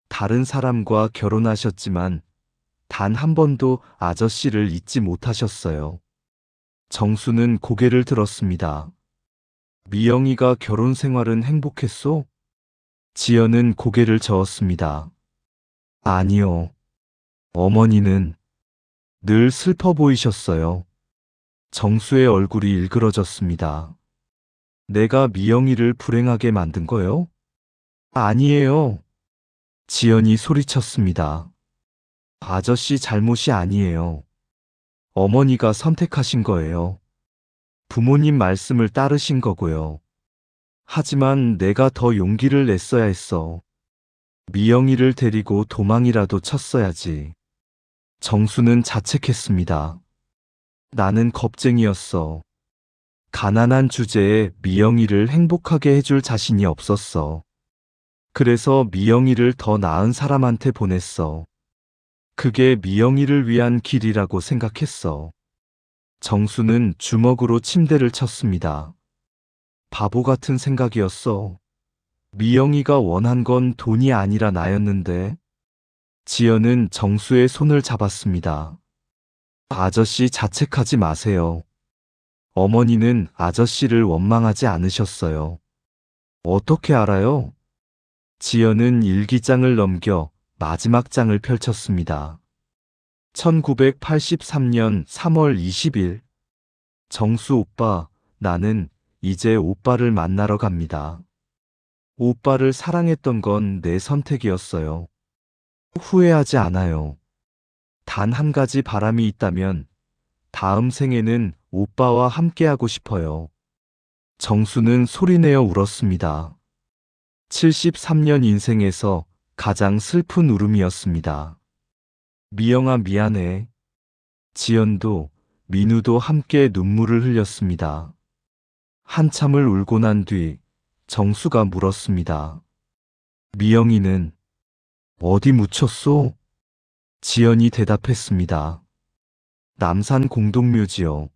다른 사람과 결혼하셨지만 단 한 번도 아저씨를 잊지 못하셨어요. 정수는 고개를 들었습니다. 미영이가 결혼 생활은 행복했소? 지연은 고개를 저었습니다. 아니요. 어머니는 늘 슬퍼 보이셨어요. 정수의 얼굴이 일그러졌습니다. 내가 미영이를 불행하게 만든 거요? 아니에요. 지연이 소리쳤습니다. 아저씨 잘못이 아니에요. 어머니가 선택하신 거예요. 부모님 말씀을 따르신 거고요. 하지만 내가 더 용기를 냈어야 했어. 미영이를 데리고 도망이라도 쳤어야지. 정수는 자책했습니다. 나는 겁쟁이였어. 가난한 주제에 미영이를 행복하게 해줄 자신이 없었어. 그래서 미영이를 더 나은 사람한테 보냈어. 그게 미영이를 위한 길이라고 생각했어. 정수는 주먹으로 침대를 쳤습니다. 바보 같은 생각이었어. 미영이가 원한 건 돈이 아니라 나였는데. 지연은 정수의 손을 잡았습니다. 아저씨 자책하지 마세요. 어머니는 아저씨를 원망하지 않으셨어요. 어떻게 알아요? 지연은 일기장을 넘겨 마지막 장을 펼쳤습니다. 1983년 3월 20일. 정수 오빠, 나는 이제 오빠를 만나러 갑니다. 오빠를 사랑했던 건 내 선택이었어요. 후회하지 않아요. 단 한 가지 바람이 있다면 다음 생에는 오빠와 함께하고 싶어요. 정수는 소리내어 울었습니다. 73년 인생에서 가장 슬픈 울음이었습니다. 미영아 미안해. 지연도 민우도 함께 눈물을 흘렸습니다. 한참을 울고 난 뒤 정수가 물었습니다. 미영이는 어디 묻혔소? 지연이 대답했습니다. 남산 공동묘지요.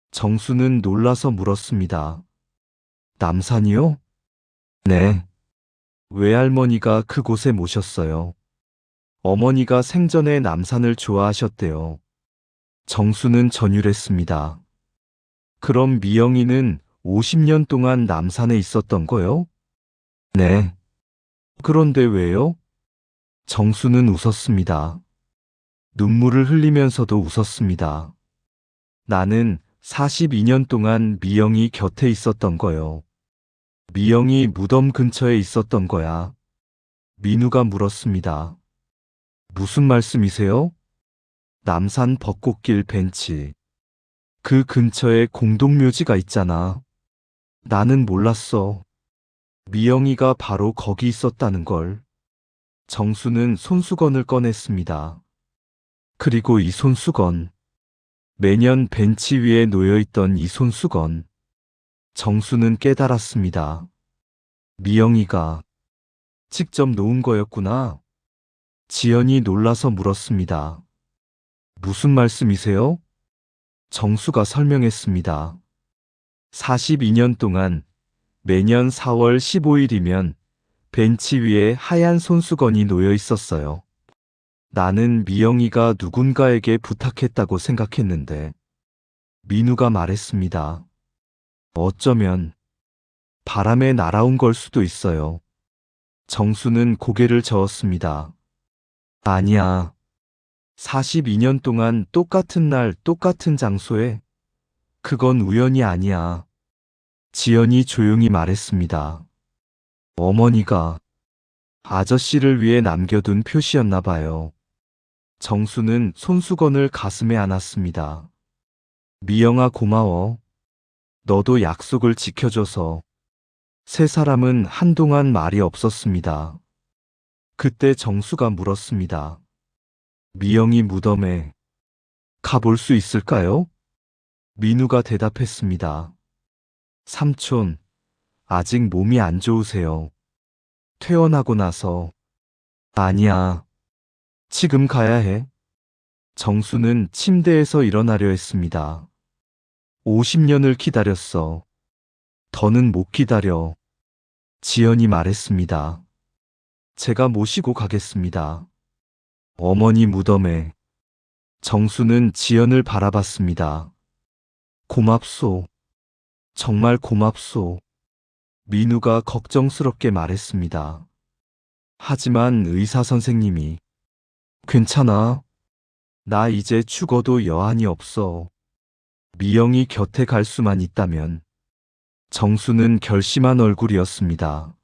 정수는 놀라서 물었습니다. 남산이요? 네. 외할머니가 그곳에 모셨어요. 어머니가 생전에 남산을 좋아하셨대요. 정수는 전율했습니다. 그럼 미영이는 50년 동안 남산에 있었던 거요? 네. 그런데 왜요? 정수는 웃었습니다. 눈물을 흘리면서도 웃었습니다. 나는 42년 동안 미영이 곁에 있었던 거요. 미영이 무덤 근처에 있었던 거야. 민우가 물었습니다. 무슨 말씀이세요? 남산 벚꽃길 벤치. 그 근처에 공동묘지가 있잖아. 나는 몰랐어. 미영이가 바로 거기 있었다는 걸. 정수는 손수건을 꺼냈습니다. 그리고 이 손수건. 매년 벤치 위에 놓여있던 이 손수건. 정수는 깨달았습니다. 미영이가 직접 놓은 거였구나. 지연이 놀라서 물었습니다. 무슨 말씀이세요? 정수가 설명했습니다. 42년 동안 매년 4월 15일이면 벤치 위에 하얀 손수건이 놓여 있었어요. 나는 미영이가 누군가에게 부탁했다고 생각했는데, 민우가 말했습니다. 어쩌면 바람에 날아온 걸 수도 있어요. 정수는 고개를 저었습니다. 아니야. 42년 동안 똑같은 날 똑같은 장소에 그건 우연이 아니야. 지연이 조용히 말했습니다. 어머니가 아저씨를 위해 남겨둔 표시였나 봐요. 정수는 손수건을 가슴에 안았습니다. 미영아 고마워. 너도 약속을 지켜줘서. 세 사람은 한동안 말이 없었습니다. 그때 정수가 물었습니다. 미영이 무덤에 가볼 수 있을까요? 민우가 대답했습니다. 삼촌, 아직 몸이 안 좋으세요. 퇴원하고 나서. 아니야. 지금 가야 해. 정수는 침대에서 일어나려 했습니다. 50년을 기다렸어. 더는 못 기다려. 지연이 말했습니다. 제가 모시고 가겠습니다. 어머니 무덤에. 정수는 지연을 바라봤습니다. 고맙소. 정말 고맙소. 민우가 걱정스럽게 말했습니다. 하지만 의사 선생님이 괜찮아. 나 이제 죽어도 여한이 없어. 미영이 곁에 갈 수만 있다면. 정수는 결심한 얼굴이었습니다.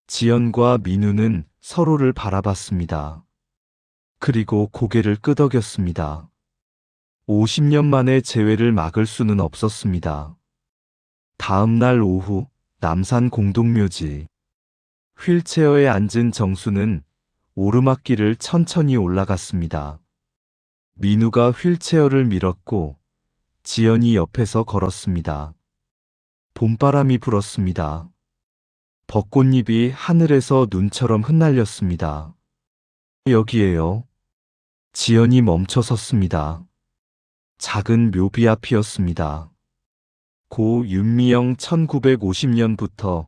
지연과 민우는 서로를 바라봤습니다. 그리고 고개를 끄덕였습니다. 50년 만에 재회를 막을 수는 없었습니다. 다음 날 오후 남산 공동묘지. 휠체어에 앉은 정수는 오르막길을 천천히 올라갔습니다. 민우가 휠체어를 밀었고 지연이 옆에서 걸었습니다. 봄바람이 불었습니다. 벚꽃잎이 하늘에서 눈처럼 흩날렸습니다. 여기에요. 지연이 멈춰 섰습니다. 작은 묘비 앞이었습니다. 고 윤미영 1950년부터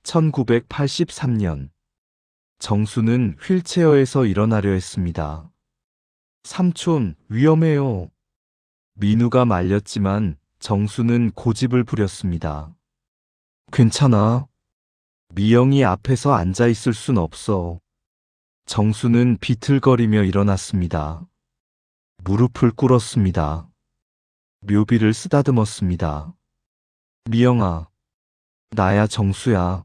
1983년. 정수는 휠체어에서 일어나려 했습니다. 삼촌, 위험해요. 민우가 말렸지만 정수는 고집을 부렸습니다. 괜찮아. 미영이 앞에서 앉아 있을 순 없어. 정수는 비틀거리며 일어났습니다. 무릎을 꿇었습니다. 묘비를 쓰다듬었습니다. 미영아, 나야 정수야.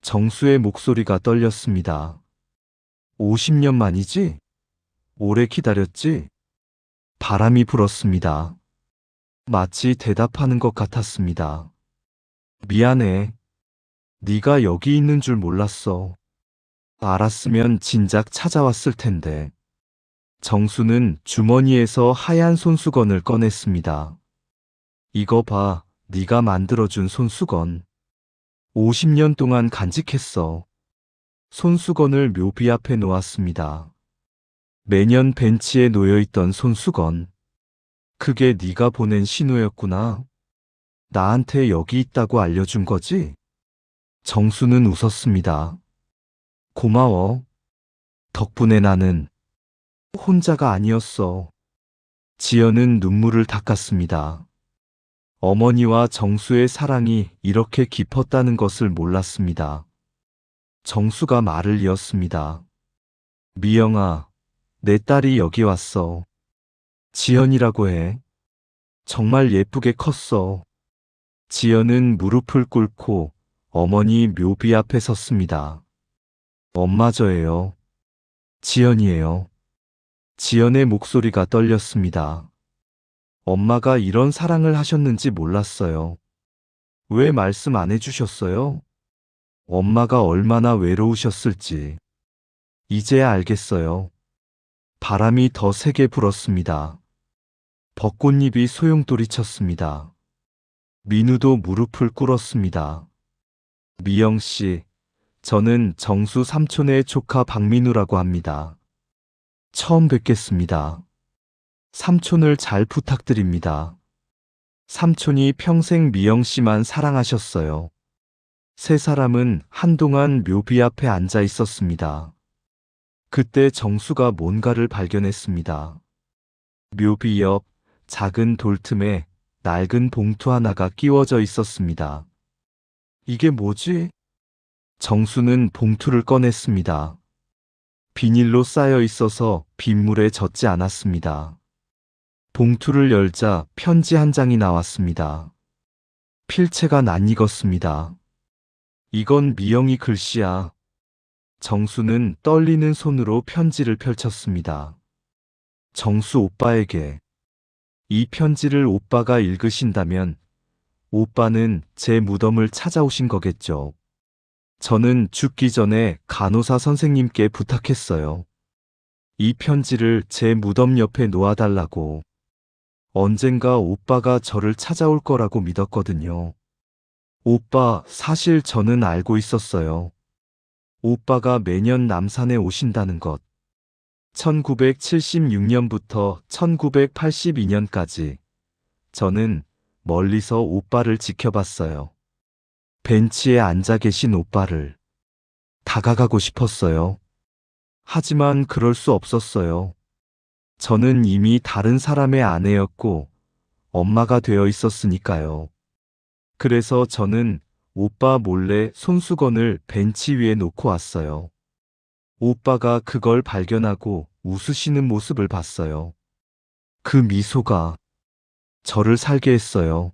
정수의 목소리가 떨렸습니다. 50년 만이지? 오래 기다렸지? 바람이 불었습니다. 마치 대답하는 것 같았습니다. 미안해. 네가 여기 있는 줄 몰랐어. 알았으면 진작 찾아왔을 텐데. 정수는 주머니에서 하얀 손수건을 꺼냈습니다. 이거 봐, 네가 만들어준 손수건. 50년 동안 간직했어. 손수건을 묘비 앞에 놓았습니다. 매년 벤치에 놓여있던 손수건. 그게 네가 보낸 신호였구나. 나한테 여기 있다고 알려준 거지? 정수는 웃었습니다. 고마워. 덕분에 나는 혼자가 아니었어. 지연은 눈물을 닦았습니다. 어머니와 정수의 사랑이 이렇게 깊었다는 것을 몰랐습니다. 정수가 말을 이었습니다. 미영아, 내 딸이 여기 왔어. 지연이라고 해. 정말 예쁘게 컸어. 지연은 무릎을 꿇고 어머니 묘비 앞에 섰습니다. 엄마 저예요. 지연이에요. 지연의 목소리가 떨렸습니다. 엄마가 이런 사랑을 하셨는지 몰랐어요. 왜 말씀 안 해주셨어요? 엄마가 얼마나 외로우셨을지. 이제야 알겠어요. 바람이 더 세게 불었습니다. 벚꽃잎이 소용돌이쳤습니다. 민우도 무릎을 꿇었습니다. 미영 씨, 저는 정수 삼촌의 조카 박민우라고 합니다. 처음 뵙겠습니다. 삼촌을 잘 부탁드립니다. 삼촌이 평생 미영 씨만 사랑하셨어요. 세 사람은 한동안 묘비 앞에 앉아 있었습니다. 그때 정수가 뭔가를 발견했습니다. 묘비 옆 작은 돌틈에 낡은 봉투 하나가 끼워져 있었습니다. 이게 뭐지? 정수는 봉투를 꺼냈습니다. 비닐로 쌓여 있어서 빗물에 젖지 않았습니다. 봉투를 열자 편지 한 장이 나왔습니다. 필체가 낯익었습니다. 이건 미영이 글씨야. 정수는 떨리는 손으로 편지를 펼쳤습니다. 정수 오빠에게. 이 편지를 오빠가 읽으신다면 오빠는 제 무덤을 찾아오신 거겠죠. 저는 죽기 전에 간호사 선생님께 부탁했어요. 이 편지를 제 무덤 옆에 놓아달라고. 언젠가 오빠가 저를 찾아올 거라고 믿었거든요. 오빠, 사실 저는 알고 있었어요. 오빠가 매년 남산에 오신다는 것. 1976년부터 1982년까지 저는 멀리서 오빠를 지켜봤어요. 벤치에 앉아 계신 오빠를. 다가가고 싶었어요. 하지만 그럴 수 없었어요. 저는 이미 다른 사람의 아내였고 엄마가 되어 있었으니까요. 그래서 저는 오빠 몰래 손수건을 벤치 위에 놓고 왔어요. 오빠가 그걸 발견하고 웃으시는 모습을 봤어요. 그 미소가 저를 살게 했어요.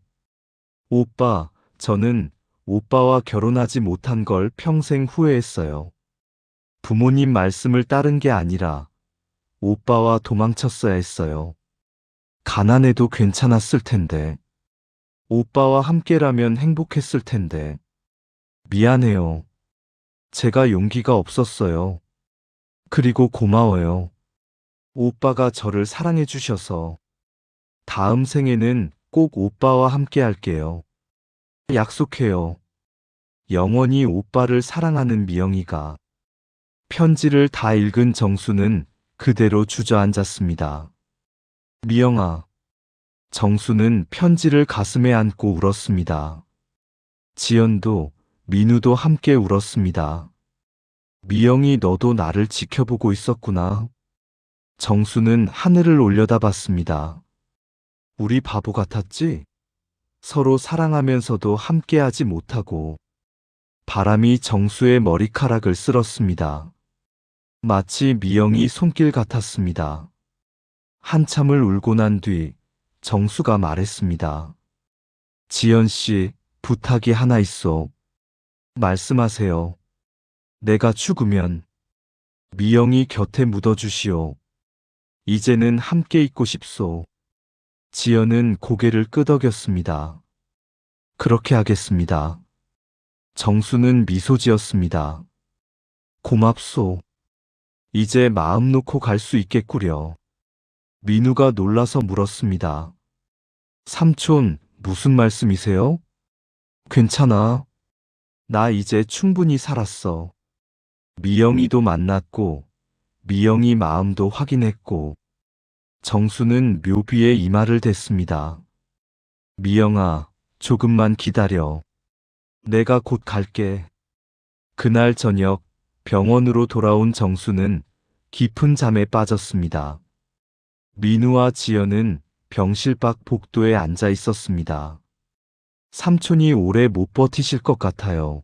오빠, 저는 오빠와 결혼하지 못한 걸 평생 후회했어요. 부모님 말씀을 따른 게 아니라 오빠와 도망쳤어야 했어요. 가난해도 괜찮았을 텐데. 오빠와 함께라면 행복했을 텐데. 미안해요. 제가 용기가 없었어요. 그리고 고마워요. 오빠가 저를 사랑해 주셔서. 다음 생에는 꼭 오빠와 함께 할게요. 약속해요. 영원히 오빠를 사랑하는 미영이가. 편지를 다 읽은 정수는 그대로 주저앉았습니다. 미영아. 정수는 편지를 가슴에 안고 울었습니다. 지연도, 민우도 함께 울었습니다. 미영이 너도 나를 지켜보고 있었구나. 정수는 하늘을 올려다봤습니다. 우리 바보 같았지? 서로 사랑하면서도 함께하지 못하고. 바람이 정수의 머리카락을 쓸었습니다. 마치 미영이 손길 같았습니다. 한참을 울고 난 뒤 정수가 말했습니다. 지연 씨, 부탁이 하나 있어. 말씀하세요. 내가 죽으면 미영이 곁에 묻어주시오. 이제는 함께 있고 싶소. 지연은 고개를 끄덕였습니다. 그렇게 하겠습니다. 정수는 미소 지었습니다. 고맙소. 이제 마음 놓고 갈 수 있겠구려. 민우가 놀라서 물었습니다. 삼촌, 무슨 말씀이세요? 괜찮아. 나 이제 충분히 살았어. 미영이도 만났고, 미영이 마음도 확인했고, 정수는 묘비에 이마를 댔습니다. 미영아, 조금만 기다려. 내가 곧 갈게. 그날 저녁 병원으로 돌아온 정수는 깊은 잠에 빠졌습니다. 민우와 지연은 병실 밖 복도에 앉아 있었습니다. 삼촌이 오래 못 버티실 것 같아요.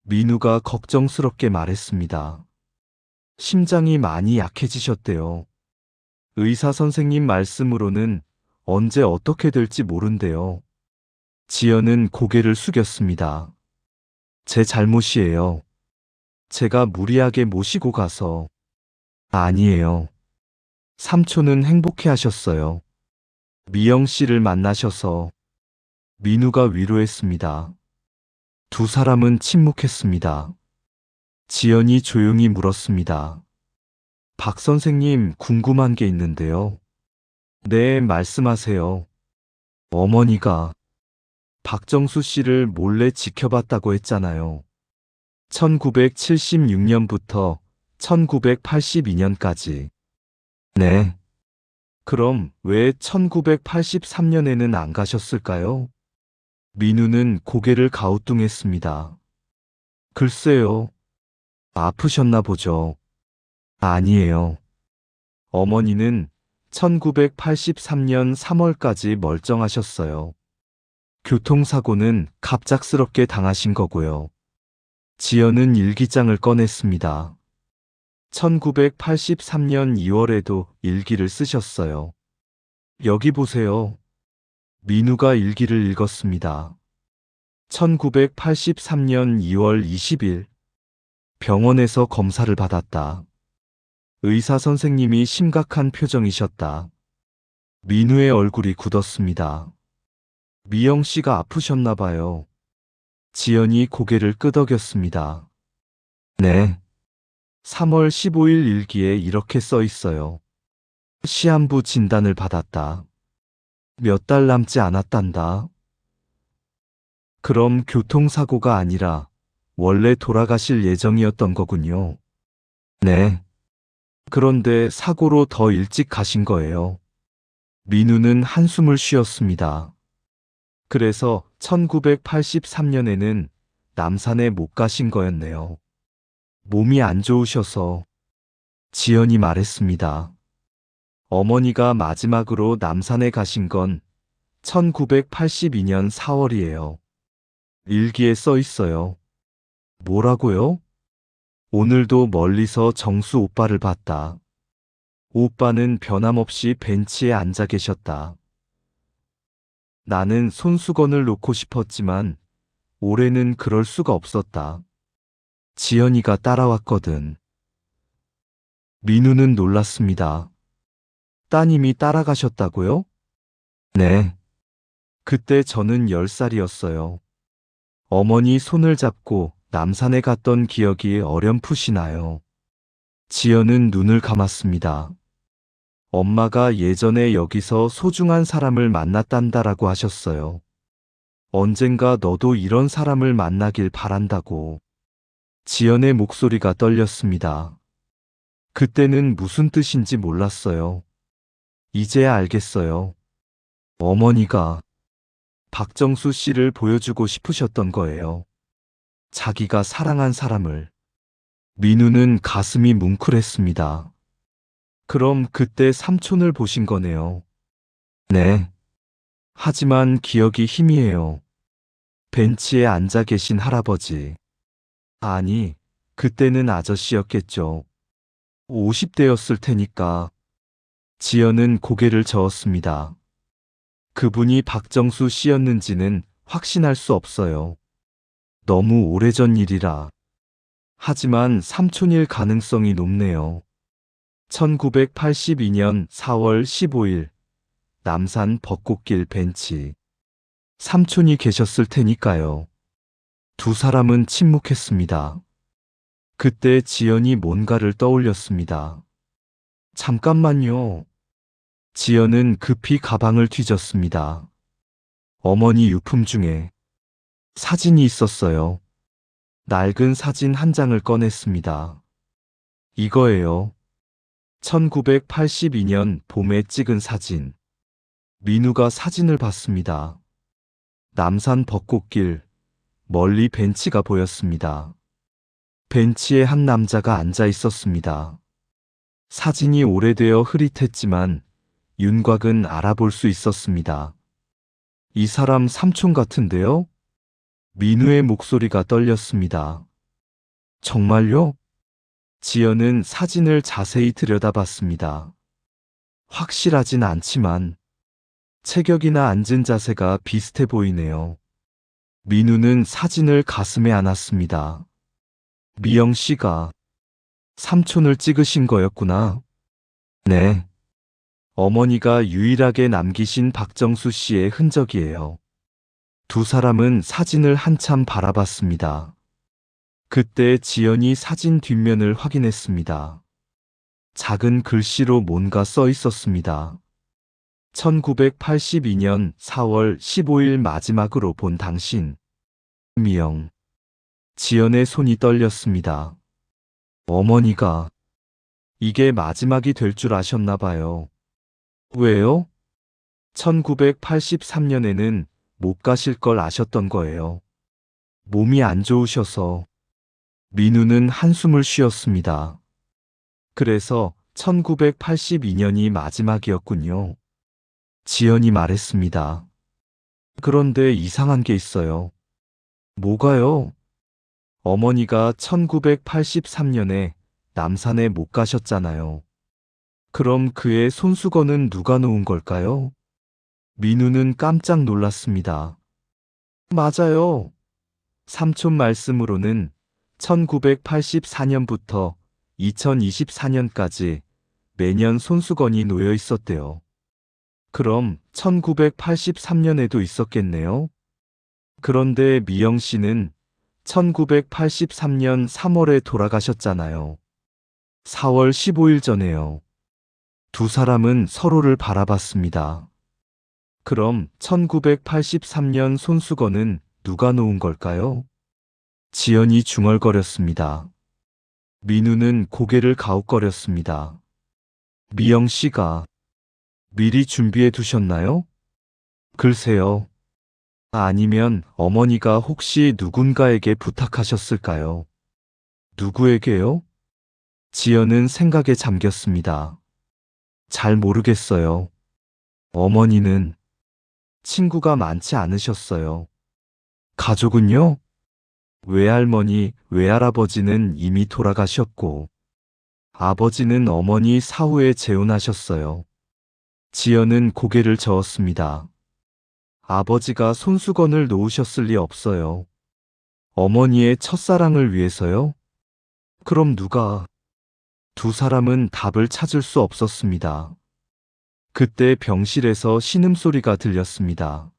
민우가 걱정스럽게 말했습니다. 심장이 많이 약해지셨대요. 의사 선생님 말씀으로는 언제 어떻게 될지 모른대요. 지연은 고개를 숙였습니다. 제 잘못이에요. 제가 무리하게 모시고 가서. 아니에요. 삼촌은 행복해 하셨어요. 미영 씨를 만나셔서. 민우가 위로했습니다. 두 사람은 침묵했습니다. 지연이 조용히 물었습니다. 박 선생님, 궁금한 게 있는데요. 네, 말씀하세요. 어머니가 박정수 씨를 몰래 지켜봤다고 했잖아요. 1976년부터 1982년까지. 네. 그럼 왜 1983년에는 안 가셨을까요? 민우는 고개를 가우뚱했습니다. 글쎄요. 아프셨나 보죠. 아니에요. 어머니는 1983년 3월까지 멀쩡하셨어요. 교통사고는 갑작스럽게 당하신 거고요. 지연은 일기장을 꺼냈습니다. 1983년 2월에도 일기를 쓰셨어요. 여기 보세요. 민우가 일기를 읽었습니다. 1983년 2월 20일 병원에서 검사를 받았다. 의사 선생님이 심각한 표정이셨다. 민우의 얼굴이 굳었습니다. 미영 씨가 아프셨나 봐요. 지연이 고개를 끄덕였습니다. 네. 3월 15일 일기에 이렇게 써 있어요. 시한부 진단을 받았다. 몇 달 남지 않았단다. 그럼 교통사고가 아니라 원래 돌아가실 예정이었던 거군요. 네. 그런데 사고로 더 일찍 가신 거예요. 민우는 한숨을 쉬었습니다. 그래서 1983년에는 남산에 못 가신 거였네요. 몸이 안 좋으셔서. 지연이 말했습니다. 어머니가 마지막으로 남산에 가신 건 1982년 4월이에요. 일기에 써 있어요. 뭐라고요? 오늘도 멀리서 정수 오빠를 봤다. 오빠는 변함없이 벤치에 앉아 계셨다. 나는 손수건을 놓고 싶었지만 올해는 그럴 수가 없었다. 지연이가 따라왔거든. 민우는 놀랐습니다. 따님이 따라가셨다고요? 네. 그때 저는 10살이었어요. 어머니 손을 잡고 남산에 갔던 기억이 어렴풋이 나요. 지연은 눈을 감았습니다. 엄마가 예전에 여기서 소중한 사람을 만났단다라고 하셨어요. 언젠가 너도 이런 사람을 만나길 바란다고. 지연의 목소리가 떨렸습니다. 그때는 무슨 뜻인지 몰랐어요. 이제야 알겠어요. 어머니가 박정수 씨를 보여주고 싶으셨던 거예요. 자기가 사랑한 사람을. 민우는 가슴이 뭉클했습니다. 그럼 그때 삼촌을 보신 거네요. 네. 하지만 기억이 희미해요. 벤치에 앉아 계신 할아버지. 아니, 그때는 아저씨였겠죠. 50대였을 테니까. 지연은 고개를 저었습니다. 그분이 박정수 씨였는지는 확신할 수 없어요. 너무 오래전 일이라. 하지만 삼촌일 가능성이 높네요. 1982년 4월 15일 남산 벚꽃길 벤치. 삼촌이 계셨을 테니까요. 두 사람은 침묵했습니다. 그때 지연이 뭔가를 떠올렸습니다. 잠깐만요. 지연은 급히 가방을 뒤졌습니다. 어머니 유품 중에 사진이 있었어요. 낡은 사진 한 장을 꺼냈습니다. 이거예요. 1982년 봄에 찍은 사진. 민우가 사진을 봤습니다. 남산 벚꽃길, 멀리 벤치가 보였습니다. 벤치에 한 남자가 앉아 있었습니다. 사진이 오래되어 흐릿했지만 윤곽은 알아볼 수 있었습니다. 이 사람 삼촌 같은데요? 민우의 목소리가 떨렸습니다. 정말요? 지연은 사진을 자세히 들여다봤습니다. 확실하진 않지만 체격이나 앉은 자세가 비슷해 보이네요. 민우는 사진을 가슴에 안았습니다. 미영 씨가 삼촌을 찍으신 거였구나. 네. 어머니가 유일하게 남기신 박정수 씨의 흔적이에요. 두 사람은 사진을 한참 바라봤습니다. 그때 지연이 사진 뒷면을 확인했습니다. 작은 글씨로 뭔가 써 있었습니다. 1982년 4월 15일 마지막으로 본 당신. 미영. 지연의 손이 떨렸습니다. 어머니가 이게 마지막이 될 줄 아셨나 봐요. 왜요? 1983년에는 못 가실 걸 아셨던 거예요. 몸이 안 좋으셔서. 민우는 한숨을 쉬었습니다. 그래서 1982년이 마지막이었군요. 지연이 말했습니다. 그런데 이상한 게 있어요. 뭐가요? 어머니가 1983년에 남산에 못 가셨잖아요. 그럼 그의 손수건은 누가 놓은 걸까요? 민우는 깜짝 놀랐습니다. 맞아요. 삼촌 말씀으로는 1984년부터 2024년까지 매년 손수건이 놓여 있었대요. 그럼 1983년에도 있었겠네요? 그런데 미영 씨는 1983년 3월에 돌아가셨잖아요. 4월 15일 전에요. 두 사람은 서로를 바라봤습니다. 그럼 1983년 손수건은 누가 놓은 걸까요? 지연이 중얼거렸습니다. 민우는 고개를 가웃거렸습니다. 미영 씨가 미리 준비해 두셨나요? 글쎄요. 아니면 어머니가 혹시 누군가에게 부탁하셨을까요? 누구에게요? 지연은 생각에 잠겼습니다. 잘 모르겠어요. 어머니는 친구가 많지 않으셨어요. 가족은요? 외할머니, 외할아버지는 이미 돌아가셨고, 아버지는 어머니 사후에 재혼하셨어요. 지연은 고개를 저었습니다. 아버지가 손수건을 놓으셨을 리 없어요. 어머니의 첫사랑을 위해서요? 그럼 누가? 두 사람은 답을 찾을 수 없었습니다. 그때 병실에서 신음소리가 들렸습니다.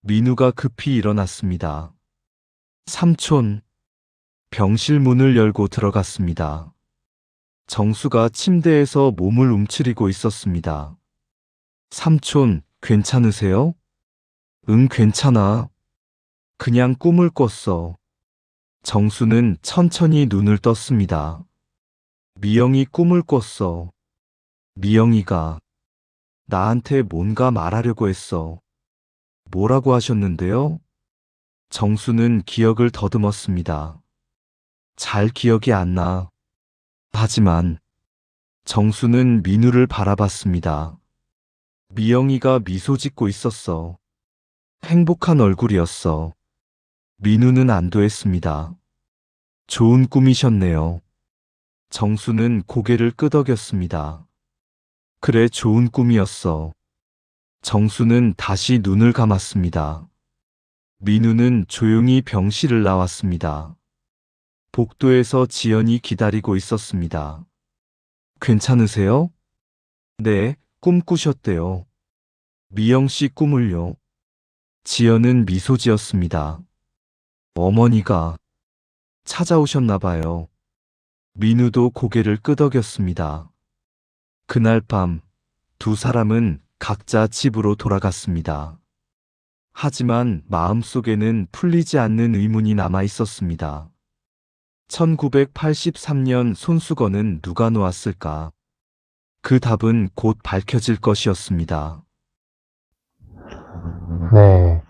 민우가 급히 일어났습니다. 삼촌. 병실 문을 열고 들어갔습니다. 정수가 침대에서 몸을 움츠리고 있었습니다. 삼촌, 괜찮으세요? 응, 괜찮아. 그냥 꿈을 꿨어. 정수는 천천히 눈을 떴습니다. 미영이 꿈을 꿨어. 미영이가 나한테 뭔가 말하려고 했어. 뭐라고 하셨는데요? 정수는 기억을 더듬었습니다. 잘 기억이 안 나. 하지만 정수는 민우를 바라봤습니다. 미영이가 미소 짓고 있었어. 행복한 얼굴이었어. 민우는 안도했습니다. 좋은 꿈이셨네요. 정수는 고개를 끄덕였습니다. 그래, 좋은 꿈이었어. 정수는 다시 눈을 감았습니다. 민우는 조용히 병실을 나왔습니다. 복도에서 지연이 기다리고 있었습니다. 괜찮으세요? 네, 꿈 꾸셨대요. 미영 씨 꿈을요. 지연은 미소 지었습니다. 어머니가 찾아오셨나 봐요. 민우도 고개를 끄덕였습니다. 그날 밤 두 사람은 각자 집으로 돌아갔습니다. 하지만 마음속에는 풀리지 않는 의문이 남아 있었습니다. 1983년 손수건은 누가 놓았을까? 그 답은 곧 밝혀질 것이었습니다. 네.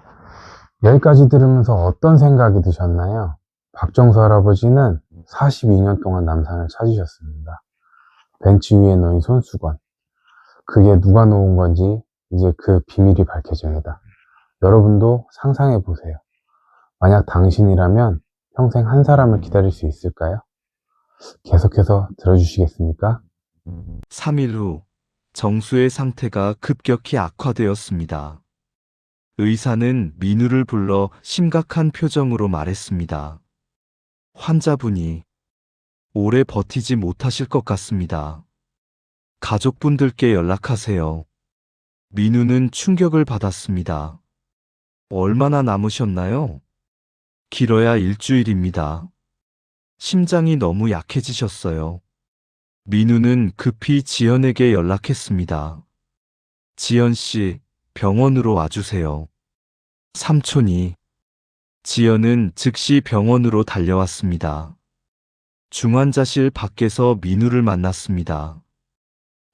여기까지 들으면서 어떤 생각이 드셨나요? 박정수 할아버지는 42년 동안 남산을 찾으셨습니다. 벤치 위에 놓인 손수건. 그게 누가 놓은 건지 이제 그 비밀이 밝혀집니다. 여러분도 상상해 보세요. 만약 당신이라면 평생 한 사람을 기다릴 수 있을까요? 계속해서 들어주시겠습니까? 3일 후 정수의 상태가 급격히 악화되었습니다. 의사는 민우를 불러 심각한 표정으로 말했습니다. 환자분이 오래 버티지 못하실 것 같습니다. 가족분들께 연락하세요. 민우는 충격을 받았습니다. 얼마나 남으셨나요? 길어야 일주일입니다. 심장이 너무 약해지셨어요. 민우는 급히 지연에게 연락했습니다. 지연 씨, 병원으로 와주세요. 삼촌이. 지연은 즉시 병원으로 달려왔습니다. 중환자실 밖에서 민우를 만났습니다.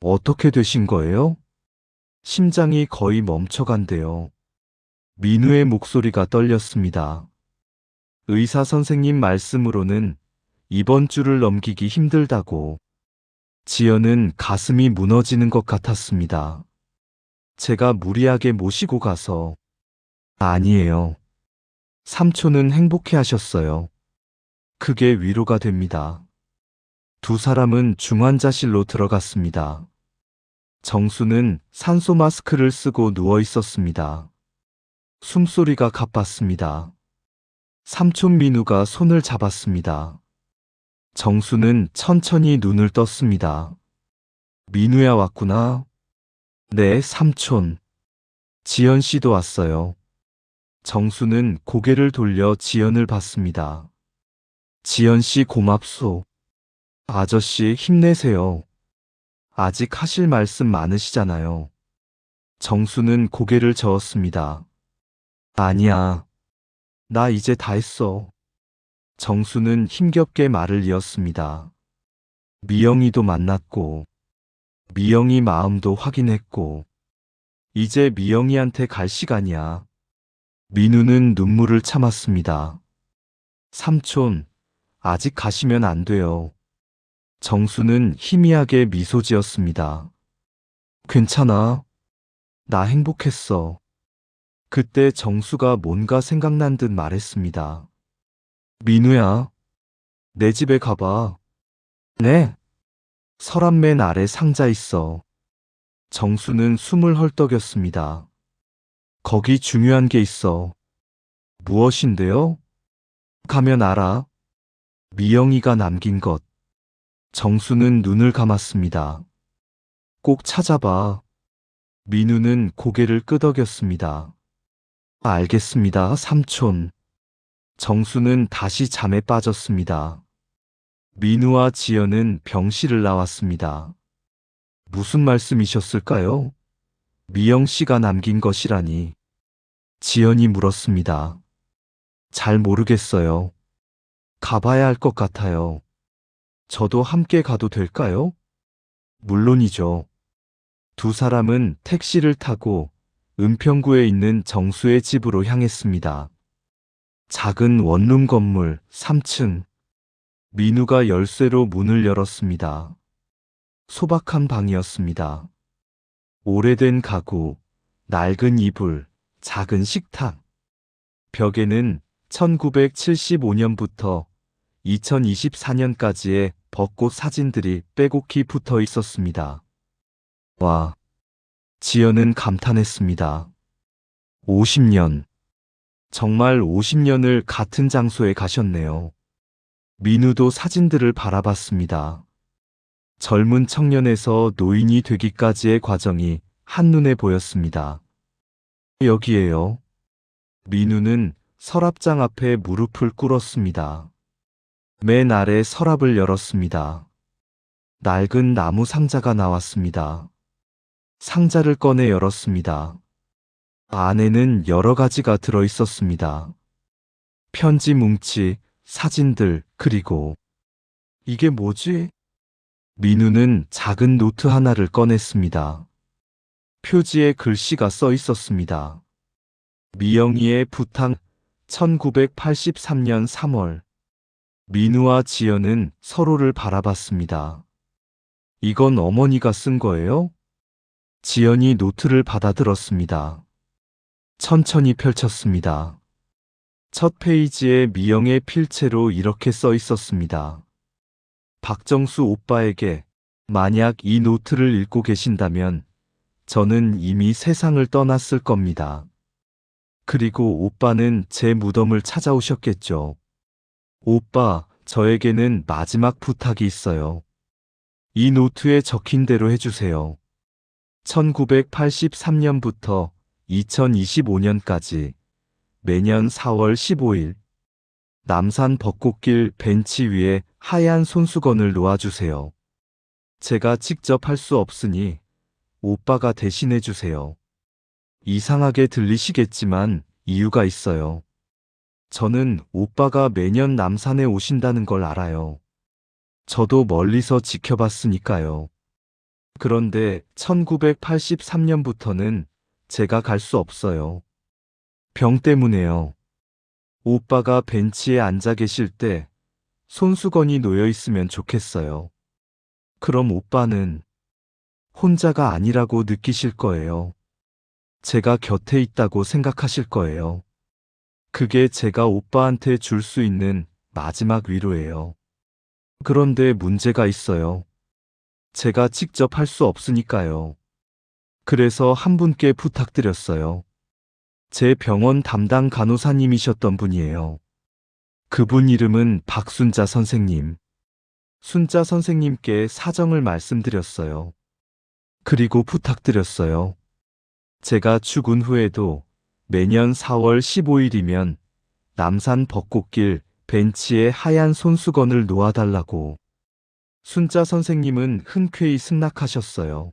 어떻게 되신 거예요? 심장이 거의 멈춰간대요. 민우의 목소리가 떨렸습니다. 의사 선생님 말씀으로는 이번 주를 넘기기 힘들다고. 지연은 가슴이 무너지는 것 같았습니다. 제가 무리하게 모시고 가서. 아니에요. 삼촌은 행복해 하셨어요. 그게 위로가 됩니다. 두 사람은 중환자실로 들어갔습니다. 정수는 산소 마스크를 쓰고 누워 있었습니다. 숨소리가 가빴습니다. 삼촌 민우가 손을 잡았습니다. 정수는 천천히 눈을 떴습니다. 민우야 왔구나. 네, 삼촌. 지연 씨도 왔어요. 정수는 고개를 돌려 지연을 봤습니다. 지연 씨 고맙소. 아저씨 힘내세요. 아직 하실 말씀 많으시잖아요. 정수는 고개를 저었습니다. 아니야. 나 이제 다 했어. 정수는 힘겹게 말을 이었습니다. 미영이도 만났고, 미영이 마음도 확인했고, 이제 미영이한테 갈 시간이야. 민우는 눈물을 참았습니다. 삼촌, 아직 가시면 안 돼요. 정수는 희미하게 미소 지었습니다. 괜찮아. 나 행복했어. 그때 정수가 뭔가 생각난 듯 말했습니다. 민우야, 내 집에 가봐. 네. 서랍 맨 아래 상자 있어. 정수는 숨을 헐떡였습니다. 거기 중요한 게 있어. 무엇인데요? 가면 알아. 미영이가 남긴 것. 정수는 눈을 감았습니다. 꼭 찾아봐. 민우는 고개를 끄덕였습니다. 알겠습니다, 삼촌. 정수는 다시 잠에 빠졌습니다. 민우와 지연은 병실을 나왔습니다. 무슨 말씀이셨을까요? 미영 씨가 남긴 것이라니. 지연이 물었습니다. 잘 모르겠어요. 가봐야 할 것 같아요. 저도 함께 가도 될까요? 물론이죠. 두 사람은 택시를 타고 은평구에 있는 정수의 집으로 향했습니다. 작은 원룸 건물 3층. 민우가 열쇠로 문을 열었습니다. 소박한 방이었습니다. 오래된 가구, 낡은 이불, 작은 식탁. 벽에는 1975년부터 2024년까지의 벚꽃 사진들이 빼곡히 붙어 있었습니다. 와, 지연은 감탄했습니다. 50년. 정말 50년을 같은 장소에 가셨네요. 민우도 사진들을 바라봤습니다. 젊은 청년에서 노인이 되기까지의 과정이 한눈에 보였습니다. 여기에요. 민우는 서랍장 앞에 무릎을 꿇었습니다. 맨 아래 서랍을 열었습니다. 낡은 나무 상자가 나왔습니다. 상자를 꺼내 열었습니다. 안에는 여러 가지가 들어 있었습니다. 편지 뭉치, 사진들, 그리고 이게 뭐지? 민우는 작은 노트 하나를 꺼냈습니다. 표지에 글씨가 써 있었습니다. 미영이의 부탁 1983년 3월. 민우와 지연은 서로를 바라봤습니다. 이건 어머니가 쓴 거예요? 지연이 노트를 받아들었습니다. 천천히 펼쳤습니다. 첫 페이지에 미영의 필체로 이렇게 써 있었습니다. 박정수 오빠에게 만약 이 노트를 읽고 계신다면 저는 이미 세상을 떠났을 겁니다. 그리고 오빠는 제 무덤을 찾아오셨겠죠. 오빠, 저에게는 마지막 부탁이 있어요. 이 노트에 적힌 대로 해주세요. 1983년부터 2025년까지 매년 4월 15일 남산 벚꽃길 벤치 위에 하얀 손수건을 놓아주세요. 제가 직접 할 수 없으니 오빠가 대신해 주세요. 이상하게 들리시겠지만 이유가 있어요. 저는 오빠가 매년 남산에 오신다는 걸 알아요. 저도 멀리서 지켜봤으니까요. 그런데 1983년부터는 제가 갈 수 없어요. 병 때문에요. 오빠가 벤치에 앉아 계실 때 손수건이 놓여 있으면 좋겠어요. 그럼 오빠는 혼자가 아니라고 느끼실 거예요. 제가 곁에 있다고 생각하실 거예요. 그게 제가 오빠한테 줄 수 있는 마지막 위로예요. 그런데 문제가 있어요. 제가 직접 할 수 없으니까요. 그래서 한 분께 부탁드렸어요. 제 병원 담당 간호사님이셨던 분이에요. 그분 이름은 박순자 선생님. 순자 선생님께 사정을 말씀드렸어요. 그리고 부탁드렸어요. 제가 죽은 후에도 매년 4월 15일이면 남산 벚꽃길 벤치에 하얀 손수건을 놓아달라고. 순자 선생님은 흔쾌히 승낙하셨어요.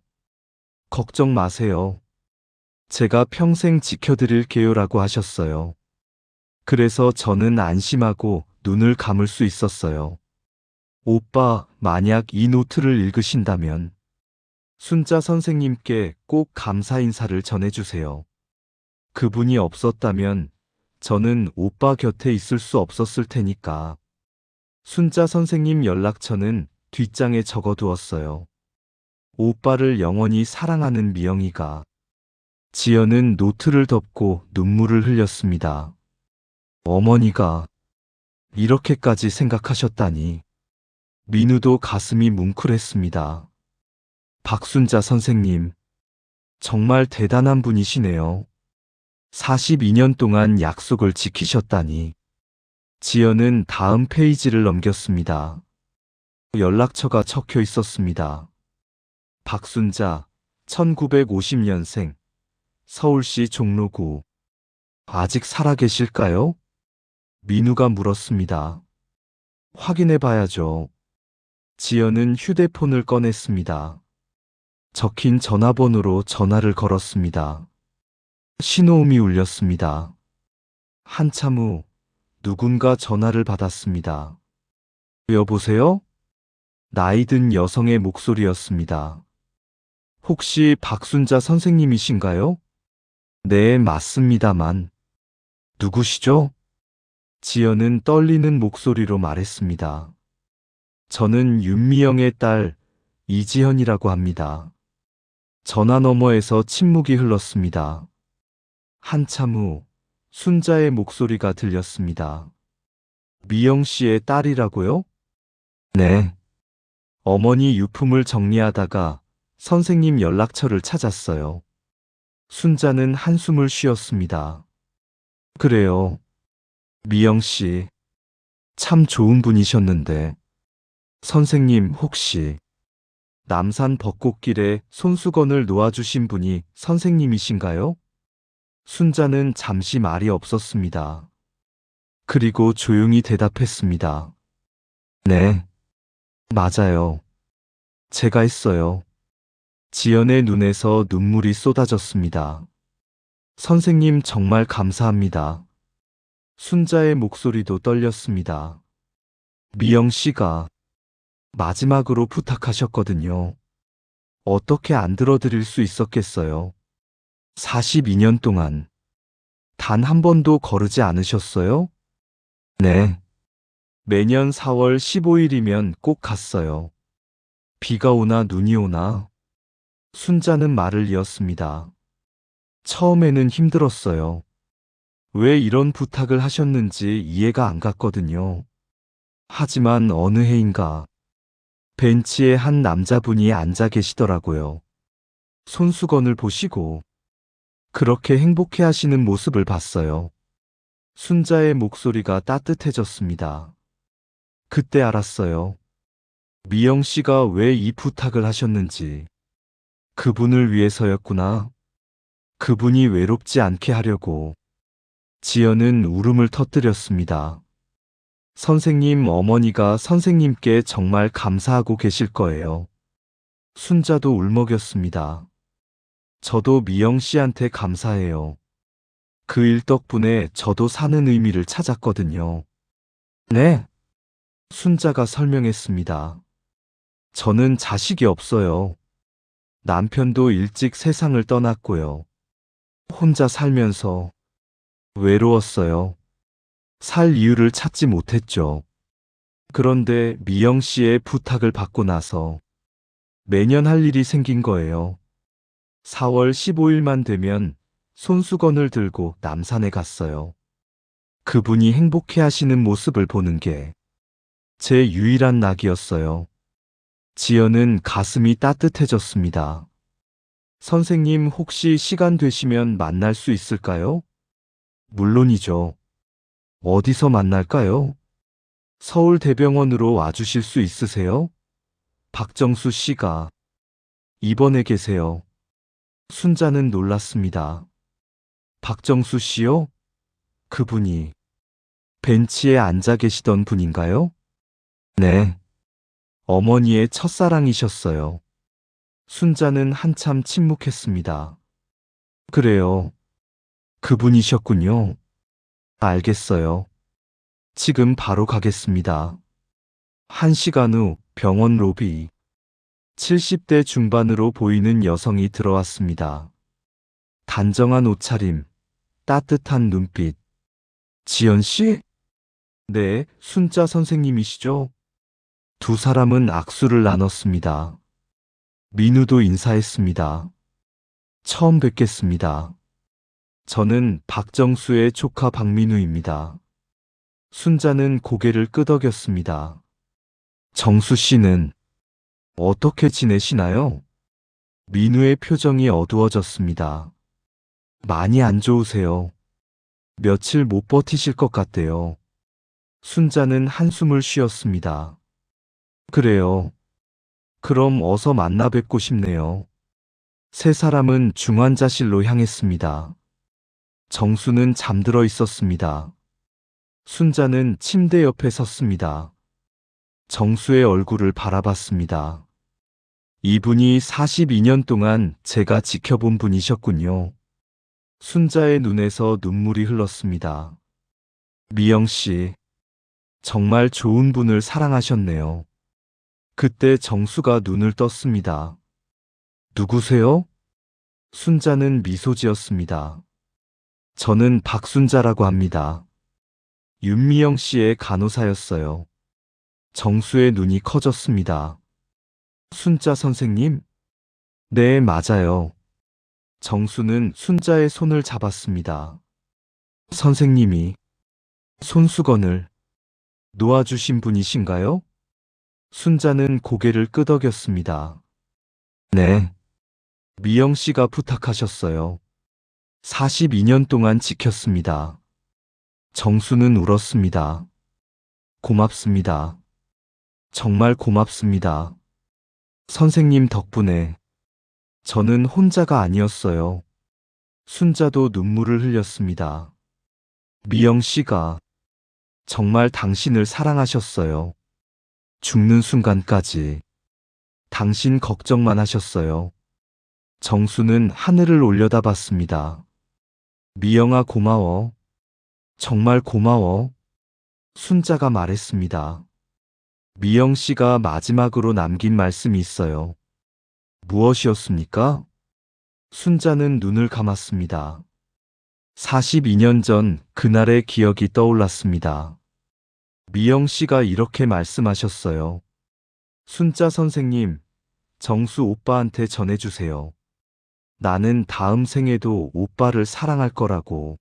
걱정 마세요. 제가 평생 지켜드릴게요라고 하셨어요. 그래서 저는 안심하고 눈을 감을 수 있었어요. 오빠, 만약 이 노트를 읽으신다면 순자 선생님께 꼭 감사 인사를 전해주세요. 그분이 없었다면 저는 오빠 곁에 있을 수 없었을 테니까. 순자 선생님 연락처는 뒷장에 적어두었어요. 오빠를 영원히 사랑하는 미영이가. 지연은 노트를 덮고 눈물을 흘렸습니다. 어머니가 이렇게까지 생각하셨다니. 민우도 가슴이 뭉클했습니다. 박순자 선생님, 정말 대단한 분이시네요. 42년 동안 약속을 지키셨다니. 지연은 다음 페이지를 넘겼습니다. 연락처가 적혀 있었습니다. 박순자, 1950년생, 서울시 종로구. 아직 살아계실까요? 민우가 물었습니다. 확인해 봐야죠. 지연은 휴대폰을 꺼냈습니다. 적힌 전화번호로 전화를 걸었습니다. 신호음이 울렸습니다. 한참 후 누군가 전화를 받았습니다. 여보세요? 나이든 여성의 목소리였습니다. 혹시 박순자 선생님이신가요? 네, 맞습니다만. 누구시죠? 지연은 떨리는 목소리로 말했습니다. 저는 윤미영의 딸 이지현이라고 합니다. 전화 너머에서 침묵이 흘렀습니다. 한참 후 순자의 목소리가 들렸습니다. 미영 씨의 딸이라고요? 네. 어머니 유품을 정리하다가 선생님 연락처를 찾았어요. 순자는 한숨을 쉬었습니다. 그래요. 미영 씨, 참 좋은 분이셨는데. 선생님 혹시 남산 벚꽃길에 손수건을 놓아주신 분이 선생님이신가요? 순자는 잠시 말이 없었습니다. 그리고 조용히 대답했습니다. 네, 맞아요. 제가 했어요. 지연의 눈에서 눈물이 쏟아졌습니다. 선생님 정말 감사합니다. 순자의 목소리도 떨렸습니다. 미영 씨가 마지막으로 부탁하셨거든요. 어떻게 안 들어드릴 수 있었겠어요? 42년 동안 단 한 번도 거르지 않으셨어요? 네. 매년 4월 15일이면 꼭 갔어요. 비가 오나 눈이 오나. 순자는 말을 이었습니다. 처음에는 힘들었어요. 왜 이런 부탁을 하셨는지 이해가 안 갔거든요. 하지만 어느 해인가 벤치에 한 남자분이 앉아 계시더라고요. 손수건을 보시고 그렇게 행복해 하시는 모습을 봤어요. 순자의 목소리가 따뜻해졌습니다. 그때 알았어요. 미영 씨가 왜 이 부탁을 하셨는지. 그분을 위해서였구나. 그분이 외롭지 않게 하려고. 지연은 울음을 터뜨렸습니다. 선생님, 어머니가 선생님께 정말 감사하고 계실 거예요. 순자도 울먹였습니다. 저도 미영 씨한테 감사해요. 그 일 덕분에 저도 사는 의미를 찾았거든요. 네. 순자가 설명했습니다. 저는 자식이 없어요. 남편도 일찍 세상을 떠났고요. 혼자 살면서 외로웠어요. 살 이유를 찾지 못했죠. 그런데 미영 씨의 부탁을 받고 나서 매년 할 일이 생긴 거예요. 4월 15일만 되면 손수건을 들고 남산에 갔어요. 그분이 행복해 하시는 모습을 보는 게 제 유일한 낙이었어요. 지연은 가슴이 따뜻해졌습니다. 선생님, 혹시 시간 되시면 만날 수 있을까요? 물론이죠. 어디서 만날까요? 서울대병원으로 와주실 수 있으세요? 박정수 씨가 입원해 계세요. 순자는 놀랐습니다. 박정수 씨요? 그분이 벤치에 앉아 계시던 분인가요? 네. 어머니의 첫사랑이셨어요. 순자는 한참 침묵했습니다. 그래요. 그분이셨군요. 알겠어요. 지금 바로 가겠습니다. 1시간 후 병원 로비. 70대 중반으로 보이는 여성이 들어왔습니다. 단정한 옷차림, 따뜻한 눈빛. 지연 씨? 네, 순자 선생님이시죠? 두 사람은 악수를 나눴습니다. 민우도 인사했습니다. 처음 뵙겠습니다. 저는 박정수의 조카 박민우입니다. 순자는 고개를 끄덕였습니다. 정수 씨는 어떻게 지내시나요? 민우의 표정이 어두워졌습니다. 많이 안 좋으세요. 며칠 못 버티실 것 같대요. 순자는 한숨을 쉬었습니다. 그래요. 그럼 어서 만나 뵙고 싶네요. 세 사람은 중환자실로 향했습니다. 정수는 잠들어 있었습니다. 순자는 침대 옆에 섰습니다. 정수의 얼굴을 바라봤습니다. 이분이 42년 동안 제가 지켜본 분이셨군요. 순자의 눈에서 눈물이 흘렀습니다. 미영 씨, 정말 좋은 분을 사랑하셨네요. 그때 정수가 눈을 떴습니다. 누구세요? 순자는 미소 지었습니다. 저는 박순자라고 합니다. 윤미영 씨의 간호사였어요. 정수의 눈이 커졌습니다. 순자 선생님? 네, 맞아요. 정수는 순자의 손을 잡았습니다. 선생님이 손수건을 놓아주신 분이신가요? 순자는 고개를 끄덕였습니다. 네. 미영 씨가 부탁하셨어요. 42년 동안 지켰습니다. 정수는 울었습니다. 고맙습니다. 정말 고맙습니다. 선생님 덕분에 저는 혼자가 아니었어요. 순자도 눈물을 흘렸습니다. 미영 씨가 정말 당신을 사랑하셨어요. 죽는 순간까지 당신 걱정만 하셨어요. 정수는 하늘을 올려다봤습니다. 미영아, 고마워. 정말 고마워. 순자가 말했습니다. 미영 씨가 마지막으로 남긴 말씀이 있어요. 무엇이었습니까? 순자는 눈을 감았습니다. 42년 전 그날의 기억이 떠올랐습니다. 미영 씨가 이렇게 말씀하셨어요. 순자 선생님, 정수 오빠한테 전해주세요. 나는 다음 생에도 오빠를 사랑할 거라고.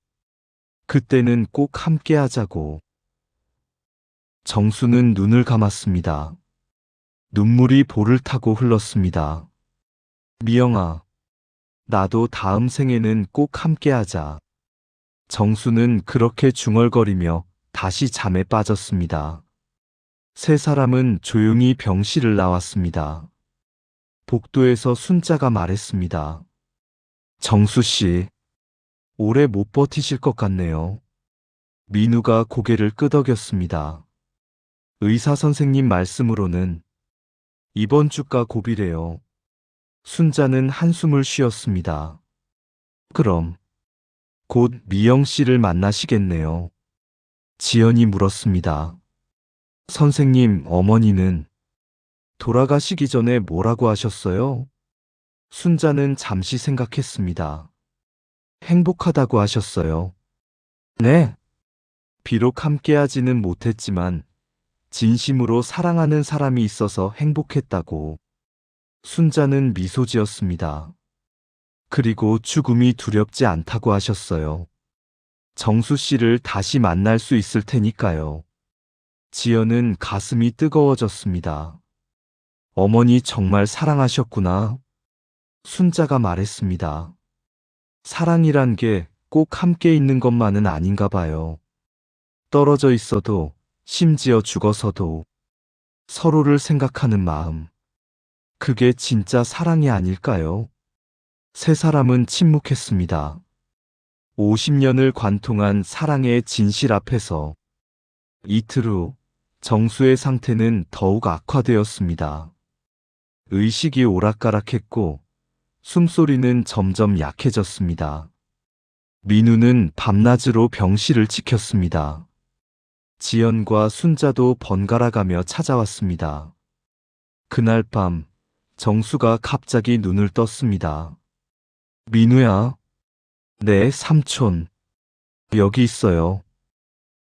그때는 꼭 함께 하자고. 정수는 눈을 감았습니다. 눈물이 볼을 타고 흘렀습니다. 미영아, 나도 다음 생에는 꼭 함께 하자. 정수는 그렇게 중얼거리며 다시 잠에 빠졌습니다. 세 사람은 조용히 병실을 나왔습니다. 복도에서 순자가 말했습니다. 정수 씨, 오래 못 버티실 것 같네요. 민우가 고개를 끄덕였습니다. 의사 선생님 말씀으로는 이번 주가 고비래요. 순자는 한숨을 쉬었습니다. 그럼 곧 미영 씨를 만나시겠네요. 지연이 물었습니다. 선생님, 어머니는 돌아가시기 전에 뭐라고 하셨어요? 순자는 잠시 생각했습니다. 행복하다고 하셨어요. 네. 비록 함께하지는 못했지만 진심으로 사랑하는 사람이 있어서 행복했다고. 순자는 미소 지었습니다. 그리고 죽음이 두렵지 않다고 하셨어요. 정수 씨를 다시 만날 수 있을 테니까요. 지연은 가슴이 뜨거워졌습니다. 어머니 정말 사랑하셨구나. 순자가 말했습니다. 사랑이란 게 꼭 함께 있는 것만은 아닌가 봐요. 떨어져 있어도, 심지어 죽어서도 서로를 생각하는 마음. 그게 진짜 사랑이 아닐까요? 세 사람은 침묵했습니다. 50년을 관통한 사랑의 진실 앞에서 이틀 후 정수의 상태는 더욱 악화되었습니다. 의식이 오락가락했고 숨소리는 점점 약해졌습니다. 민우는 밤낮으로 병실을 지켰습니다. 지연과 순자도 번갈아가며 찾아왔습니다. 그날 밤 정수가 갑자기 눈을 떴습니다. 민우야. 네, 삼촌. 여기 있어요.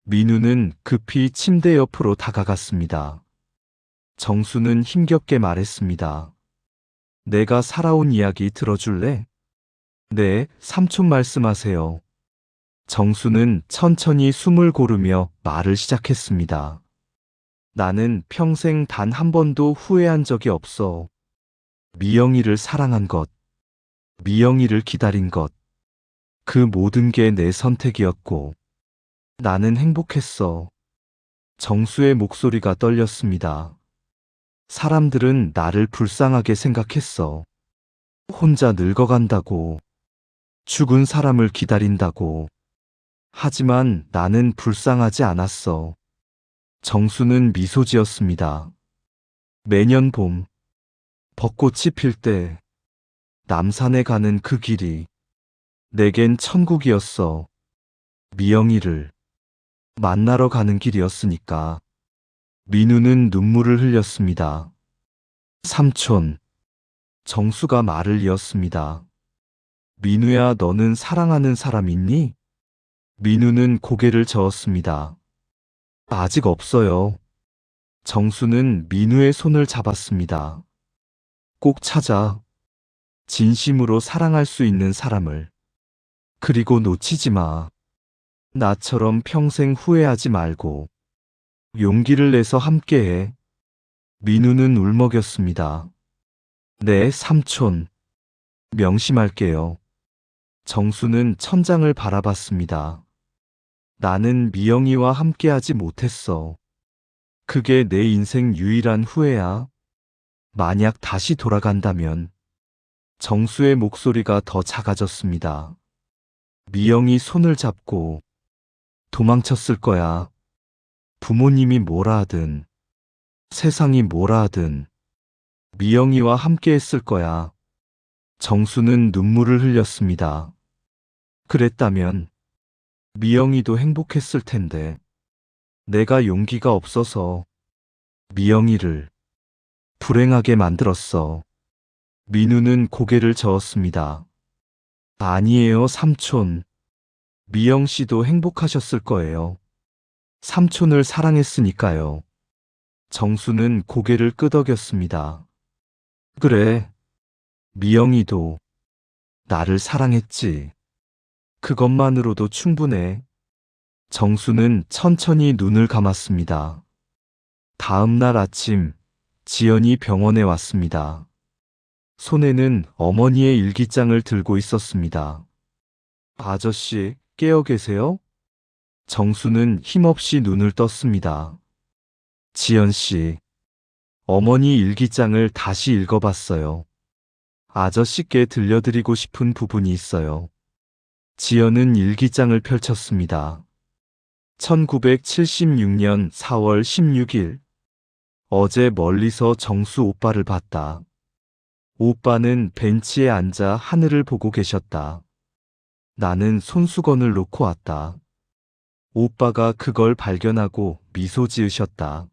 민우는 급히 침대 옆으로 다가갔습니다. 정수는 힘겹게 말했습니다. 내가 살아온 이야기 들어줄래? 네, 삼촌 말씀하세요. 정수는 천천히 숨을 고르며 말을 시작했습니다. 나는 평생 단 한 번도 후회한 적이 없어. 미영이를 사랑한 것, 미영이를 기다린 것, 그 모든 게 내 선택이었고, 나는 행복했어. 정수의 목소리가 떨렸습니다. 사람들은 나를 불쌍하게 생각했어. 혼자 늙어간다고, 죽은 사람을 기다린다고. 하지만 나는 불쌍하지 않았어. 정수는 미소 지었습니다. 매년 봄, 벚꽃이 필 때, 남산에 가는 그 길이, 내겐 천국이었어. 미영이를 만나러 가는 길이었으니까. 민우는 눈물을 흘렸습니다. 삼촌. 정수가 말을 이었습니다. 민우야, 너는 사랑하는 사람 있니? 민우는 고개를 저었습니다. 아직 없어요. 정수는 민우의 손을 잡았습니다. 꼭 찾아. 진심으로 사랑할 수 있는 사람을. 그리고 놓치지 마. 나처럼 평생 후회하지 말고 용기를 내서 함께해. 민우는 울먹였습니다. 네, 삼촌. 명심할게요. 정수는 천장을 바라봤습니다. 나는 미영이와 함께하지 못했어. 그게 내 인생 유일한 후회야. 만약 다시 돌아간다면. 정수의 목소리가 더 작아졌습니다. 미영이 손을 잡고 도망쳤을 거야. 부모님이 뭐라 하든, 세상이 뭐라 하든, 미영이와 함께 했을 거야. 정수는 눈물을 흘렸습니다. 그랬다면 미영이도 행복했을 텐데. 내가 용기가 없어서 미영이를 불행하게 만들었어. 민우는 고개를 저었습니다. 아니에요, 삼촌. 미영 씨도 행복하셨을 거예요. 삼촌을 사랑했으니까요. 정수는 고개를 끄덕였습니다. 그래. 미영이도 나를 사랑했지. 그것만으로도 충분해. 정수는 천천히 눈을 감았습니다. 다음 날 아침, 지연이 병원에 왔습니다. 손에는 어머니의 일기장을 들고 있었습니다. 아저씨, 깨어 계세요? 정수는 힘없이 눈을 떴습니다. 지연 씨, 어머니 일기장을 다시 읽어봤어요. 아저씨께 들려드리고 싶은 부분이 있어요. 지연은 일기장을 펼쳤습니다. 1976년 4월 16일. 어제 멀리서 정수 오빠를 봤다. 오빠는 벤치에 앉아 하늘을 보고 계셨다. 나는 손수건을 놓고 왔다. 오빠가 그걸 발견하고 미소 지으셨다.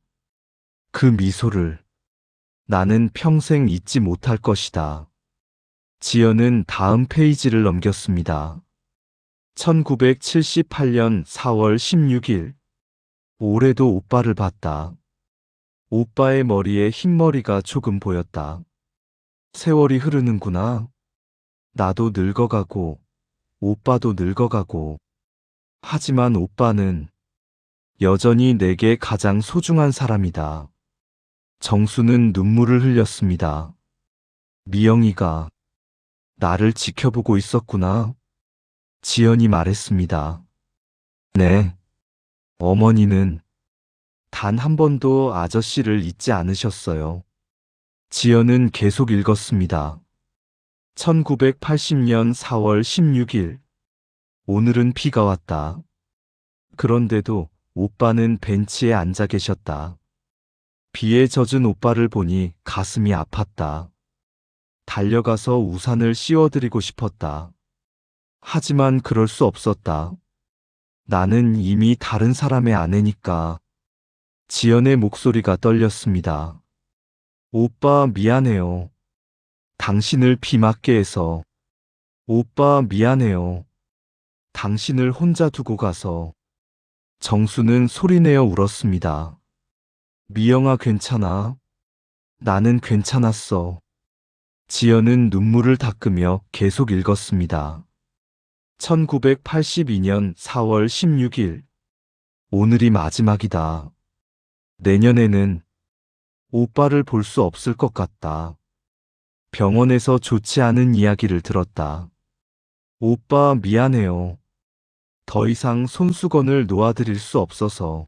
그 미소를 나는 평생 잊지 못할 것이다. 지연은 다음 페이지를 넘겼습니다. 1978년 4월 16일. 올해도 오빠를 봤다. 오빠의 머리에 흰머리가 조금 보였다. 세월이 흐르는구나. 나도 늙어가고, 오빠도 늙어가고. 하지만 오빠는 여전히 내게 가장 소중한 사람이다. 정수는 눈물을 흘렸습니다. 미영이가 나를 지켜보고 있었구나. 지연이 말했습니다. 네. 어머니는 단 한 번도 아저씨를 잊지 않으셨어요. 지연은 계속 읽었습니다. 1980년 4월 16일. 오늘은 비가 왔다. 그런데도 오빠는 벤치에 앉아 계셨다. 비에 젖은 오빠를 보니 가슴이 아팠다. 달려가서 우산을 씌워드리고 싶었다. 하지만 그럴 수 없었다. 나는 이미 다른 사람의 아내니까. 지연의 목소리가 떨렸습니다. 오빠 미안해요. 당신을 비 맞게 해서. 오빠 미안해요. 당신을 혼자 두고 가서. 정수는 소리내어 울었습니다. 미영아 괜찮아. 나는 괜찮았어. 지연은 눈물을 닦으며 계속 읽었습니다. 1982년 4월 16일. 오늘이 마지막이다. 내년에는 오빠를 볼 수 없을 것 같다. 병원에서 좋지 않은 이야기를 들었다. 오빠 미안해요. 더 이상 손수건을 놓아드릴 수 없어서.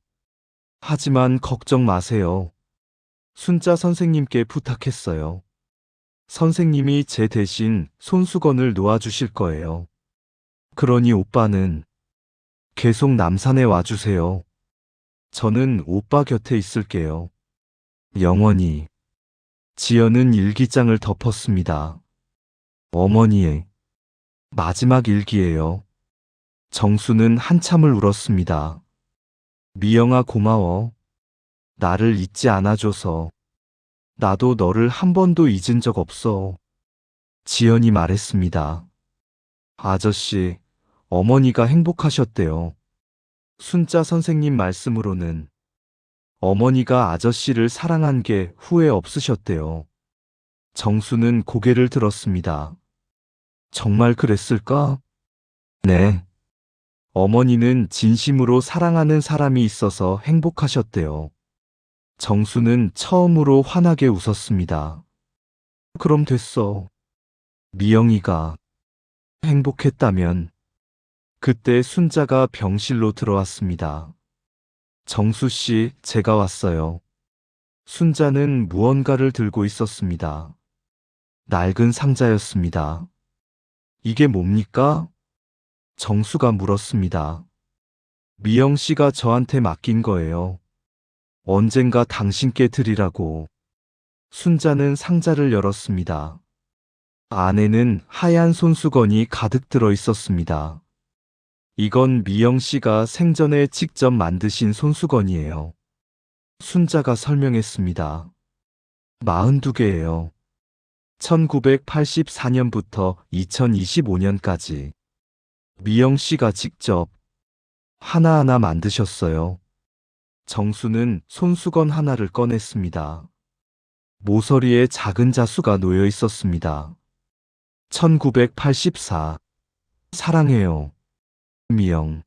하지만 걱정 마세요. 순자 선생님께 부탁했어요. 선생님이 제 대신 손수건을 놓아주실 거예요. 그러니 오빠는 계속 남산에 와주세요. 저는 오빠 곁에 있을게요. 영원히. 지연은 일기장을 덮었습니다. 어머니의 마지막 일기예요. 정수는 한참을 울었습니다. 미영아 고마워. 나를 잊지 않아줘서. 나도 너를 한 번도 잊은 적 없어. 지연이 말했습니다. 아저씨, 어머니가 행복하셨대요. 순자 선생님 말씀으로는 어머니가 아저씨를 사랑한 게 후회 없으셨대요. 정수는 고개를 들었습니다. 정말 그랬을까? 네. 어머니는 진심으로 사랑하는 사람이 있어서 행복하셨대요. 정수는 처음으로 환하게 웃었습니다. 그럼 됐어. 미영이가 행복했다면. 그때 순자가 병실로 들어왔습니다. 정수 씨, 제가 왔어요. 순자는 무언가를 들고 있었습니다. 낡은 상자였습니다. 이게 뭡니까? 정수가 물었습니다. 미영 씨가 저한테 맡긴 거예요. 언젠가 당신께 드리라고. 순자는 상자를 열었습니다. 안에는 하얀 손수건이 가득 들어 있었습니다. 이건 미영 씨가 생전에 직접 만드신 손수건이에요. 순자가 설명했습니다. 42개예요. 1984년부터 2025년까지 미영 씨가 직접 하나하나 만드셨어요. 정수는 손수건 하나를 꺼냈습니다. 모서리에 작은 자수가 놓여 있었습니다. 1984. 사랑해요. 미영.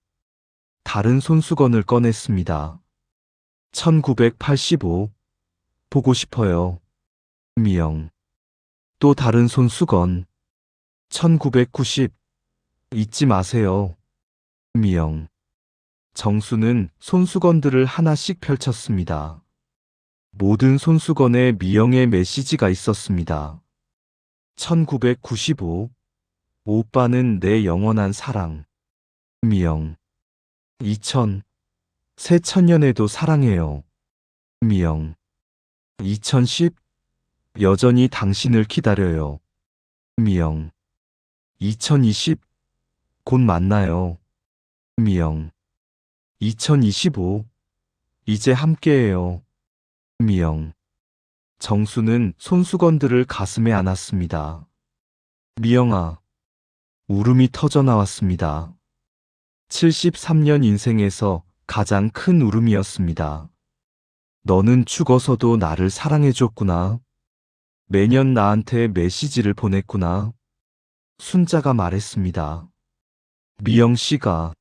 다른 손수건을 꺼냈습니다. 1985. 보고 싶어요. 미영. 또 다른 손수건. 1990. 잊지 마세요. 미영. 정수는 손수건들을 하나씩 펼쳤습니다. 모든 손수건에 미영의 메시지가 있었습니다. 1995. 오빠는 내 영원한 사랑. 미영. 2000. 새 천년에도 사랑해요. 미영. 2010. 여전히 당신을 기다려요. 미영. 2020. 곧 만나요. 미영. 2025. 이제 함께해요. 미영. 정수는 손수건들을 가슴에 안았습니다. 미영아. 울음이 터져 나왔습니다. 73년 인생에서 가장 큰 울음이었습니다. 너는 죽어서도 나를 사랑해줬구나. 매년 나한테 메시지를 보냈구나. 순자가 말했습니다. 미영 씨가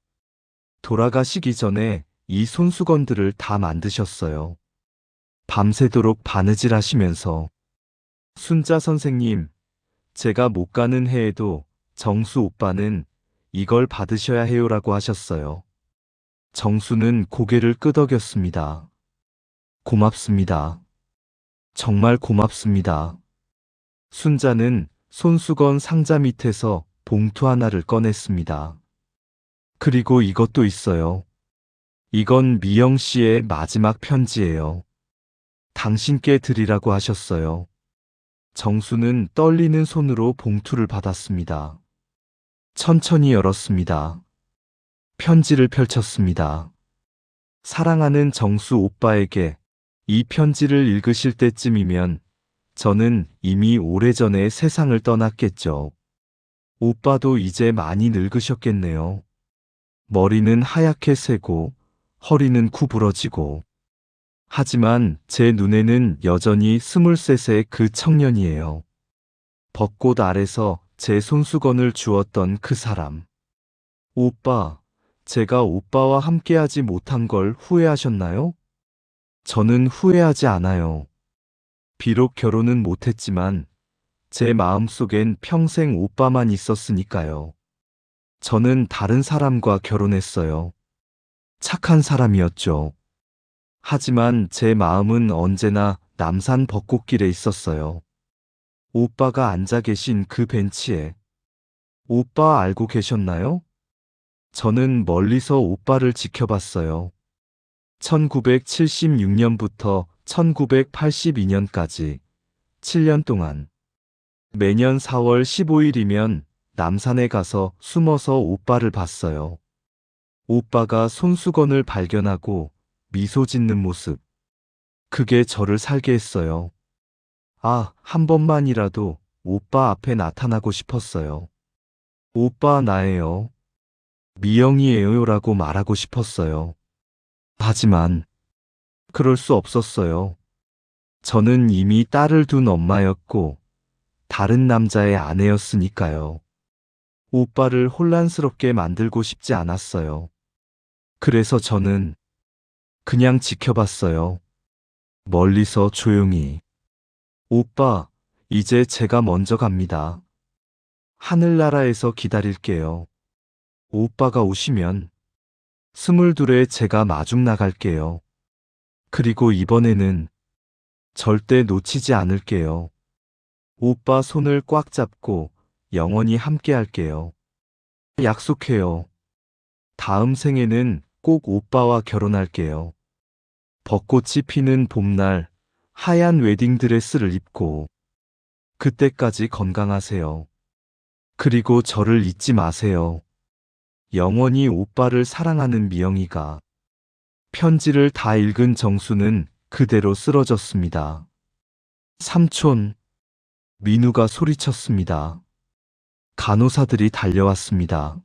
돌아가시기 전에 이 손수건들을 다 만드셨어요. 밤새도록 바느질 하시면서. 순자 선생님, 제가 못 가는 해에도 정수 오빠는 이걸 받으셔야 해요라고 하셨어요. 정수는 고개를 끄덕였습니다. 고맙습니다. 정말 고맙습니다. 순자는 손수건 상자 밑에서 봉투 하나를 꺼냈습니다. 그리고 이것도 있어요. 이건 미영 씨의 마지막 편지예요. 당신께 드리라고 하셨어요. 정수는 떨리는 손으로 봉투를 받았습니다. 천천히 열었습니다. 편지를 펼쳤습니다. 사랑하는 정수 오빠에게 이 편지를 읽으실 때쯤이면 저는 이미 오래전에 세상을 떠났겠죠. 오빠도 이제 많이 늙으셨겠네요. 머리는 하얗게 새고 허리는 구부러지고. 하지만 제 눈에는 여전히 23세 그 청년이에요. 벚꽃 아래서 제 손수건을 주었던 그 사람. 오빠, 제가 오빠와 함께하지 못한 걸 후회하셨나요? 저는 후회하지 않아요. 비록 결혼은 못했지만 제 마음속엔 평생 오빠만 있었으니까요. 저는 다른 사람과 결혼했어요. 착한 사람이었죠. 하지만 제 마음은 언제나 남산 벚꽃길에 있었어요. 오빠가 앉아 계신 그 벤치에. 오빠 알고 계셨나요? 저는 멀리서 오빠를 지켜봤어요. 1976년부터 1982년까지 7년 동안 매년 4월 15일이면 남산에 가서 숨어서 오빠를 봤어요. 오빠가 손수건을 발견하고 미소 짓는 모습. 그게 저를 살게 했어요. 아, 한 번만이라도 오빠 앞에 나타나고 싶었어요. 오빠 나예요. 미영이에요라고 말하고 싶었어요. 하지만 그럴 수 없었어요. 저는 이미 딸을 둔 엄마였고 다른 남자의 아내였으니까요. 오빠를 혼란스럽게 만들고 싶지 않았어요. 그래서 저는 그냥 지켜봤어요. 멀리서 조용히. 오빠, 이제 제가 먼저 갑니다. 하늘나라에서 기다릴게요. 오빠가 오시면 22에 제가 마중 나갈게요. 그리고 이번에는 절대 놓치지 않을게요. 오빠 손을 꽉 잡고 영원히 함께 할게요. 약속해요. 다음 생에는 꼭 오빠와 결혼할게요. 벚꽃이 피는 봄날 하얀 웨딩드레스를 입고. 그때까지 건강하세요. 그리고 저를 잊지 마세요. 영원히 오빠를 사랑하는 미영이가. 편지를 다 읽은 정수는 그대로 쓰러졌습니다. 삼촌, 민우가 소리쳤습니다. 간호사들이 달려왔습니다.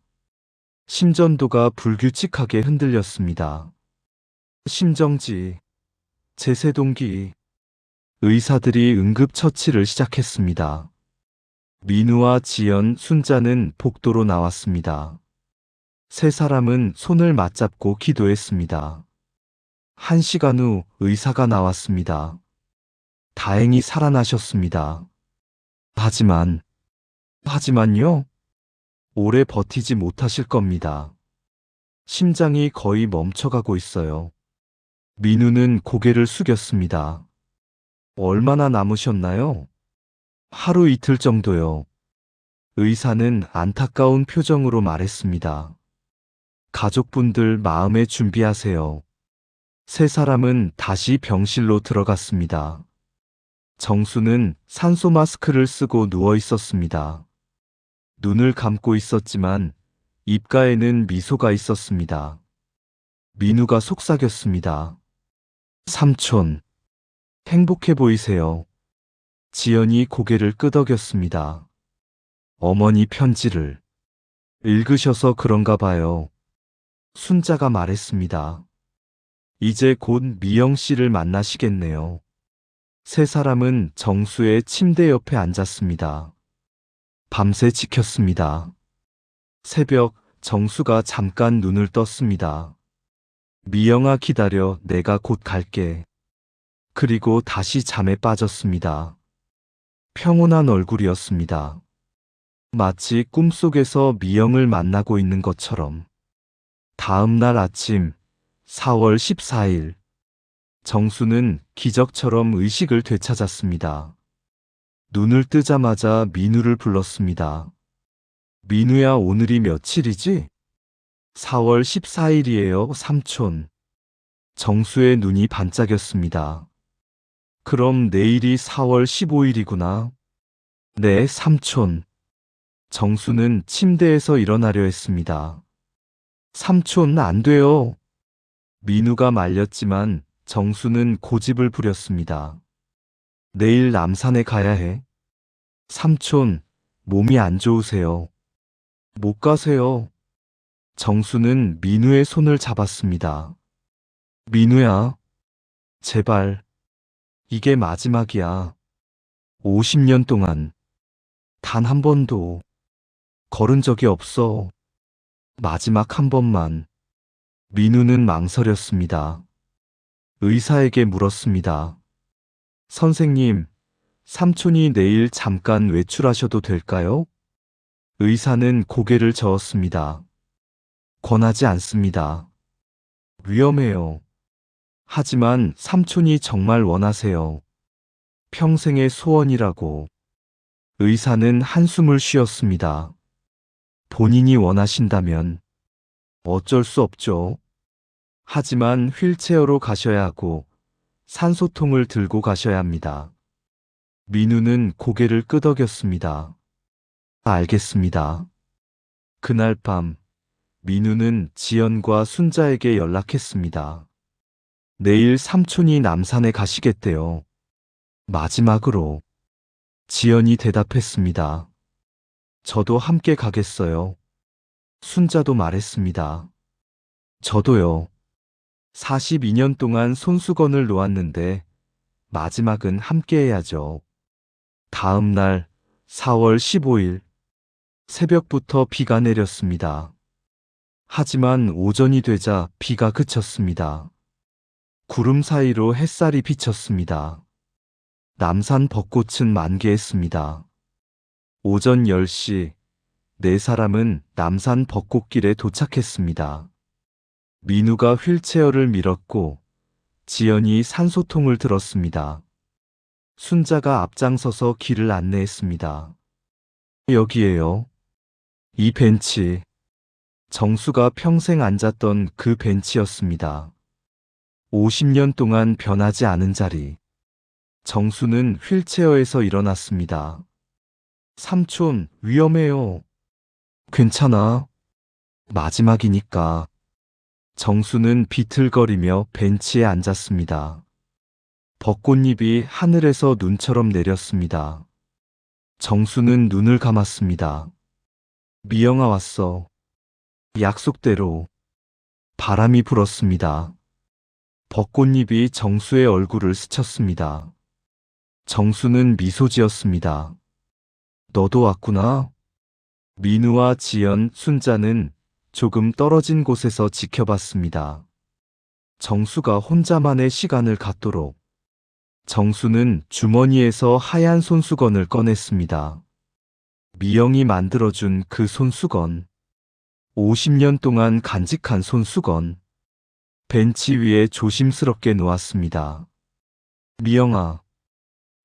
심전도가 불규칙하게 흔들렸습니다. 심정지, 제세동기, 의사들이 응급처치를 시작했습니다. 민우와 지연, 순자는 복도로 나왔습니다. 세 사람은 손을 맞잡고 기도했습니다. 1시간 후 의사가 나왔습니다. 다행히 살아나셨습니다. 하지만요? 오래 버티지 못하실 겁니다. 심장이 거의 멈춰가고 있어요. 민우는 고개를 숙였습니다. 얼마나 남으셨나요? 하루 이틀 정도요. 의사는 안타까운 표정으로 말했습니다. 가족분들 마음에 준비하세요. 세 사람은 다시 병실로 들어갔습니다. 정수는 산소 마스크를 쓰고 누워 있었습니다. 눈을 감고 있었지만 입가에는 미소가 있었습니다. 민우가 속삭였습니다. 삼촌, 행복해 보이세요. 지연이 고개를 끄덕였습니다. 어머니 편지를 읽으셔서 그런가 봐요. 순자가 말했습니다. 이제 곧 미영 씨를 만나시겠네요. 세 사람은 정수의 침대 옆에 앉았습니다. 밤새 지켰습니다. 새벽 정수가 잠깐 눈을 떴습니다. 미영아 기다려, 내가 곧 갈게. 그리고 다시 잠에 빠졌습니다. 평온한 얼굴이었습니다. 마치 꿈속에서 미영을 만나고 있는 것처럼. 다음 날 아침 4월 14일 정수는 기적처럼 의식을 되찾았습니다. 눈을 뜨자마자 민우를 불렀습니다. 민우야, 오늘이 며칠이지? 4월 14일이에요, 삼촌. 정수의 눈이 반짝였습니다. 그럼 내일이 4월 15일이구나. 네, 삼촌. 정수는 침대에서 일어나려 했습니다. 삼촌, 안 돼요. 민우가 말렸지만 정수는 고집을 부렸습니다. 내일 남산에 가야 해. 삼촌, 몸이 안 좋으세요. 못 가세요. 정수는 민우의 손을 잡았습니다. 민우야, 제발. 이게 마지막이야. 50년 동안 단 한 번도 걸은 적이 없어. 마지막 한 번만. 민우는 망설였습니다. 의사에게 물었습니다. 선생님, 삼촌이 내일 잠깐 외출하셔도 될까요? 의사는 고개를 저었습니다. 권하지 않습니다. 위험해요. 하지만 삼촌이 정말 원하세요. 평생의 소원이라고. 의사는 한숨을 쉬었습니다. 본인이 원하신다면 어쩔 수 없죠. 하지만 휠체어로 가셔야 하고 산소통을 들고 가셔야 합니다. 민우는 고개를 끄덕였습니다. 알겠습니다. 그날 밤 민우는 지연과 순자에게 연락했습니다. 내일 삼촌이 남산에 가시겠대요. 마지막으로. 지연이 대답했습니다. 저도 함께 가겠어요. 순자도 말했습니다. 저도요. 42년 동안 손수건을 놓았는데 마지막은 함께 해야죠. 다음 날 4월 15일 새벽부터 비가 내렸습니다. 하지만 오전이 되자 비가 그쳤습니다. 구름 사이로 햇살이 비쳤습니다. 남산 벚꽃은 만개했습니다. 오전 10시 네 사람은 남산 벚꽃길에 도착했습니다. 민우가 휠체어를 밀었고 지연이 산소통을 들었습니다. 순자가 앞장서서 길을 안내했습니다. 여기에요. 이 벤치. 정수가 평생 앉았던 그 벤치였습니다. 50년 동안 변하지 않은 자리. 정수는 휠체어에서 일어났습니다. 삼촌, 위험해요. 괜찮아. 마지막이니까. 정수는 비틀거리며 벤치에 앉았습니다. 벚꽃잎이 하늘에서 눈처럼 내렸습니다. 정수는 눈을 감았습니다. 미영아 왔어. 약속대로 바람이 불었습니다. 벚꽃잎이 정수의 얼굴을 스쳤습니다. 정수는 미소 지었습니다. 너도 왔구나. 민우와 지연, 순자는 조금 떨어진 곳에서 지켜봤습니다. 정수가 혼자만의 시간을 갖도록. 정수는 주머니에서 하얀 손수건을 꺼냈습니다. 미영이 만들어준 그 손수건. 50년 동안 간직한 손수건. 벤치 위에 조심스럽게 놓았습니다. 미영아,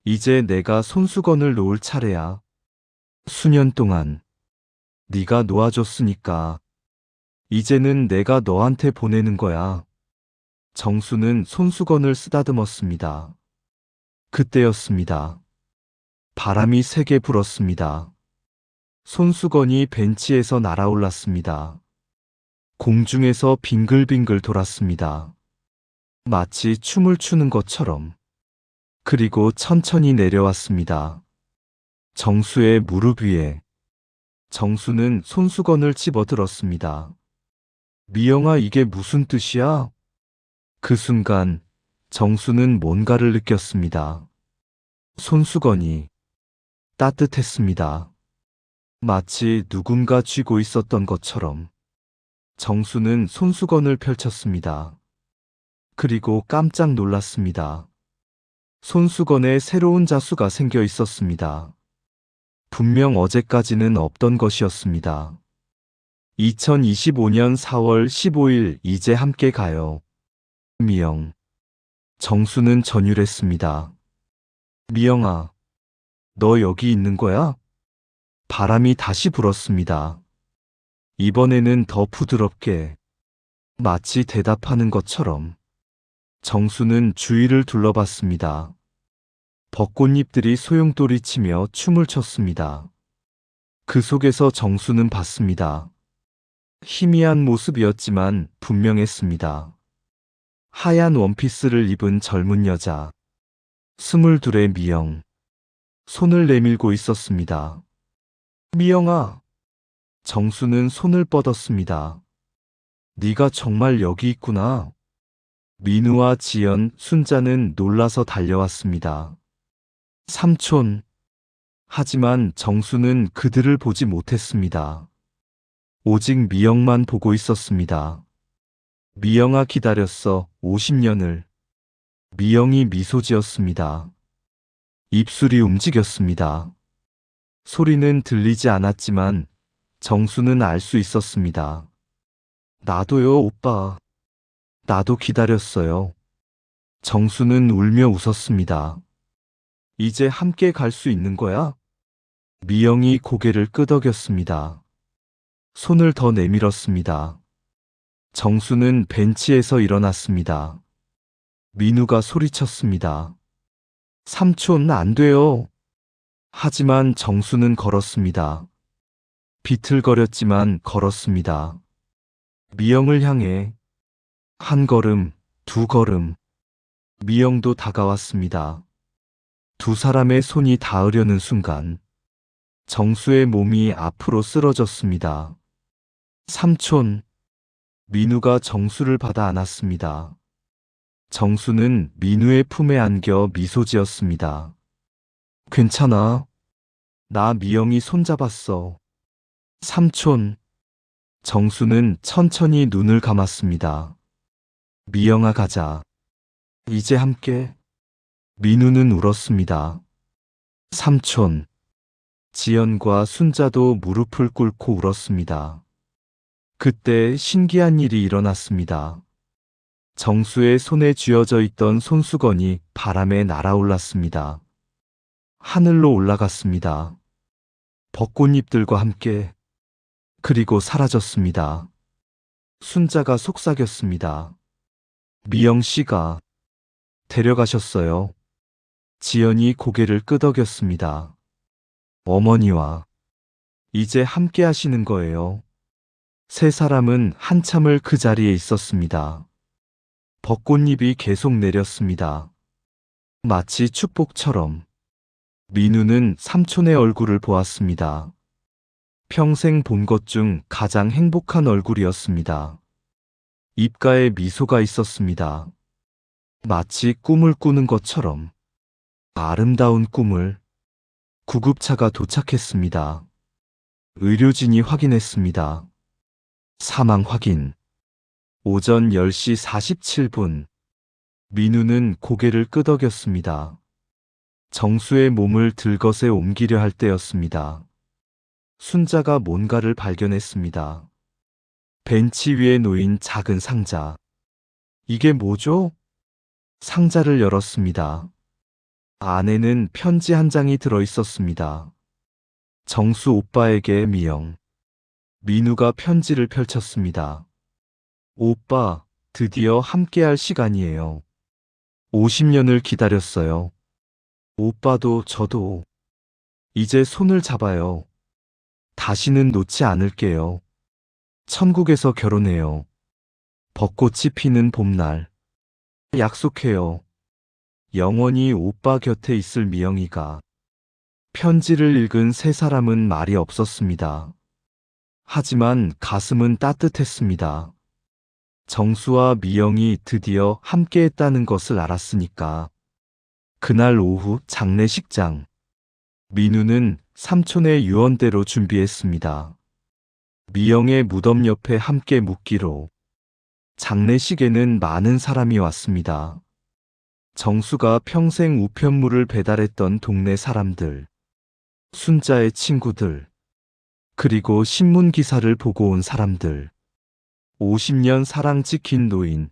이제 내가 손수건을 놓을 차례야. 수년 동안 네가 놓아줬으니까 이제는 내가 너한테 보내는 거야. 정수는 손수건을 쓰다듬었습니다. 그때였습니다. 바람이 세게 불었습니다. 손수건이 벤치에서 날아올랐습니다. 공중에서 빙글빙글 돌았습니다. 마치 춤을 추는 것처럼. 그리고 천천히 내려왔습니다. 정수의 무릎 위에. 정수는 손수건을 집어들었습니다. 미영아, 이게 무슨 뜻이야? 그 순간 정수는 뭔가를 느꼈습니다. 손수건이 따뜻했습니다. 마치 누군가 쥐고 있었던 것처럼. 정수는 손수건을 펼쳤습니다. 그리고 깜짝 놀랐습니다. 손수건에 새로운 자수가 생겨 있었습니다. 분명 어제까지는 없던 것이었습니다. 2025년 4월 15일 이제 함께 가요. 미영. 정수는 전율했습니다. 미영아, 너 여기 있는 거야? 바람이 다시 불었습니다. 이번에는 더 부드럽게, 마치 대답하는 것처럼. 정수는 주위를 둘러봤습니다. 벚꽃잎들이 소용돌이치며 춤을 췄습니다. 그 속에서 정수는 봤습니다. 희미한 모습이었지만 분명했습니다. 하얀 원피스를 입은 젊은 여자. 22의 미영. 손을 내밀고 있었습니다. 미영아. 정수는 손을 뻗었습니다. 네가 정말 여기 있구나. 민우와 지연, 순자는 놀라서 달려왔습니다. 삼촌. 하지만 정수는 그들을 보지 못했습니다. 오직 미영만 보고 있었습니다. 미영아, 기다렸어, 50년을. 미영이 미소 지었습니다. 입술이 움직였습니다. 소리는 들리지 않았지만 정수는 알 수 있었습니다. 나도요, 오빠. 나도 기다렸어요. 정수는 울며 웃었습니다. 이제 함께 갈 수 있는 거야? 미영이 고개를 끄덕였습니다. 손을 더 내밀었습니다. 정수는 벤치에서 일어났습니다. 민우가 소리쳤습니다. 삼촌, 안 돼요. 하지만 정수는 걸었습니다. 비틀거렸지만 걸었습니다. 미영을 향해. 한 걸음, 두 걸음. 미영도 다가왔습니다. 두 사람의 손이 닿으려는 순간 정수의 몸이 앞으로 쓰러졌습니다. 삼촌. 민우가 정수를 받아 안았습니다. 정수는 민우의 품에 안겨 미소 지었습니다. 괜찮아. 나 미영이 손잡았어. 삼촌. 정수는 천천히 눈을 감았습니다. 미영아, 가자. 이제 함께. 민우는 울었습니다. 삼촌. 지연과 순자도 무릎을 꿇고 울었습니다. 그때 신기한 일이 일어났습니다. 정수의 손에 쥐어져 있던 손수건이 바람에 날아올랐습니다. 하늘로 올라갔습니다. 벚꽃잎들과 함께. 그리고 사라졌습니다. 순자가 속삭였습니다. 미영 씨가 데려가셨어요. 지연이 고개를 끄덕였습니다. 어머니와 이제 함께 하시는 거예요. 세 사람은 한참을 그 자리에 있었습니다. 벚꽃잎이 계속 내렸습니다. 마치 축복처럼 민우는 삼촌의 얼굴을 보았습니다. 평생 본 것 중 가장 행복한 얼굴이었습니다. 입가에 미소가 있었습니다. 마치 꿈을 꾸는 것처럼 아름다운 꿈을. 구급차가 도착했습니다. 의료진이 확인했습니다. 사망 확인. 오전 10시 47분. 민우는 고개를 끄덕였습니다. 정수의 몸을 들것에 옮기려 할 때였습니다. 순자가 뭔가를 발견했습니다. 벤치 위에 놓인 작은 상자. 이게 뭐죠? 상자를 열었습니다. 안에는 편지 한 장이 들어 있었습니다. 정수 오빠에게 미영. 민우가 편지를 펼쳤습니다. 오빠, 드디어 함께할 시간이에요. 50년을 기다렸어요. 오빠도 저도. 이제 손을 잡아요. 다시는 놓지 않을게요. 천국에서 결혼해요. 벚꽃이 피는 봄날. 약속해요. 영원히 오빠 곁에 있을 미영이가. 편지를 읽은 세 사람은 말이 없었습니다. 하지만 가슴은 따뜻했습니다. 정수와 미영이 드디어 함께했다는 것을 알았으니까. 그날 오후 장례식장. 민우는 삼촌의 유언대로 준비했습니다. 미영의 무덤 옆에 함께 묵기로. 장례식에는 많은 사람이 왔습니다. 정수가 평생 우편물을 배달했던 동네 사람들, 순자의 친구들, 그리고 신문 기사를 보고 온 사람들, 50년 사랑 지킨 노인,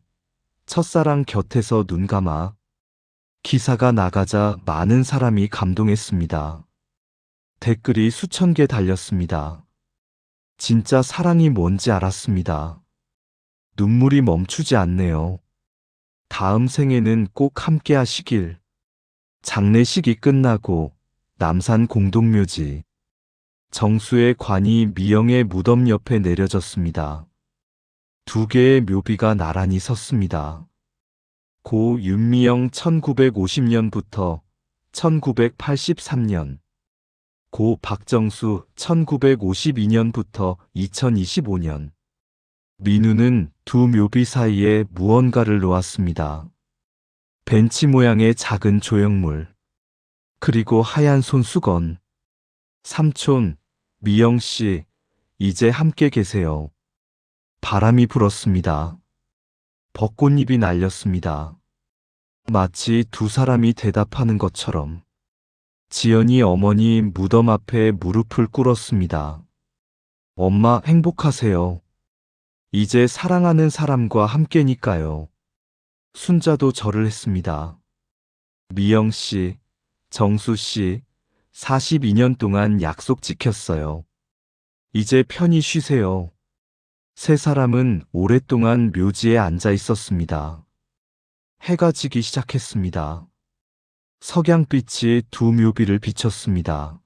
첫사랑 곁에서 눈 감아. 기사가 나가자 많은 사람이 감동했습니다. 댓글이 수천 개 달렸습니다. 진짜 사랑이 뭔지 알았습니다. 눈물이 멈추지 않네요. 다음 생에는 꼭 함께 하시길. 장례식이 끝나고 남산 공동묘지. 정수의 관이 미영의 무덤 옆에 내려졌습니다. 두 개의 묘비가 나란히 섰습니다. 고 윤미영 1950년부터 1983년, 고 박정수 1952년부터 2025년. 민우는 두 묘비 사이에 무언가를 놓았습니다. 벤치 모양의 작은 조형물, 그리고 하얀 손수건. 삼촌, 미영씨, 이제 함께 계세요. 바람이 불었습니다. 벚꽃잎이 날렸습니다. 마치 두 사람이 대답하는 것처럼. 지연이 어머니 무덤 앞에 무릎을 꿇었습니다. 엄마 행복하세요. 이제 사랑하는 사람과 함께니까요. 순자도 절을 했습니다. 미영씨, 정수씨, 42년 동안 약속 지켰어요. 이제 편히 쉬세요. 세 사람은 오랫동안 묘지에 앉아 있었습니다. 해가 지기 시작했습니다. 석양빛이 두 묘비를 비췄습니다.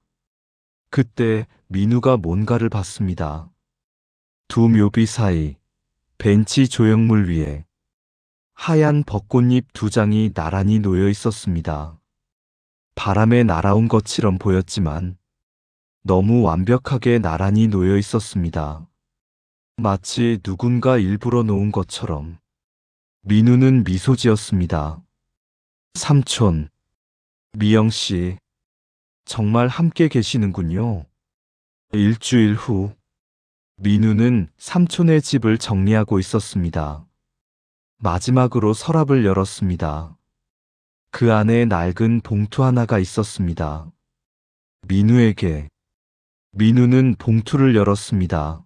그때 민우가 뭔가를 봤습니다. 두 묘비 사이, 벤치 조형물 위에 하얀 벚꽃잎 두 장이 나란히 놓여 있었습니다. 바람에 날아온 것처럼 보였지만 너무 완벽하게 나란히 놓여 있었습니다. 마치 누군가 일부러 놓은 것처럼. 민우는 미소 지었습니다. 삼촌, 미영씨, 정말 함께 계시는군요. 일주일 후, 민우는 삼촌의 집을 정리하고 있었습니다. 마지막으로 서랍을 열었습니다. 그 안에 낡은 봉투 하나가 있었습니다. 민우에게. 민우는 봉투를 열었습니다.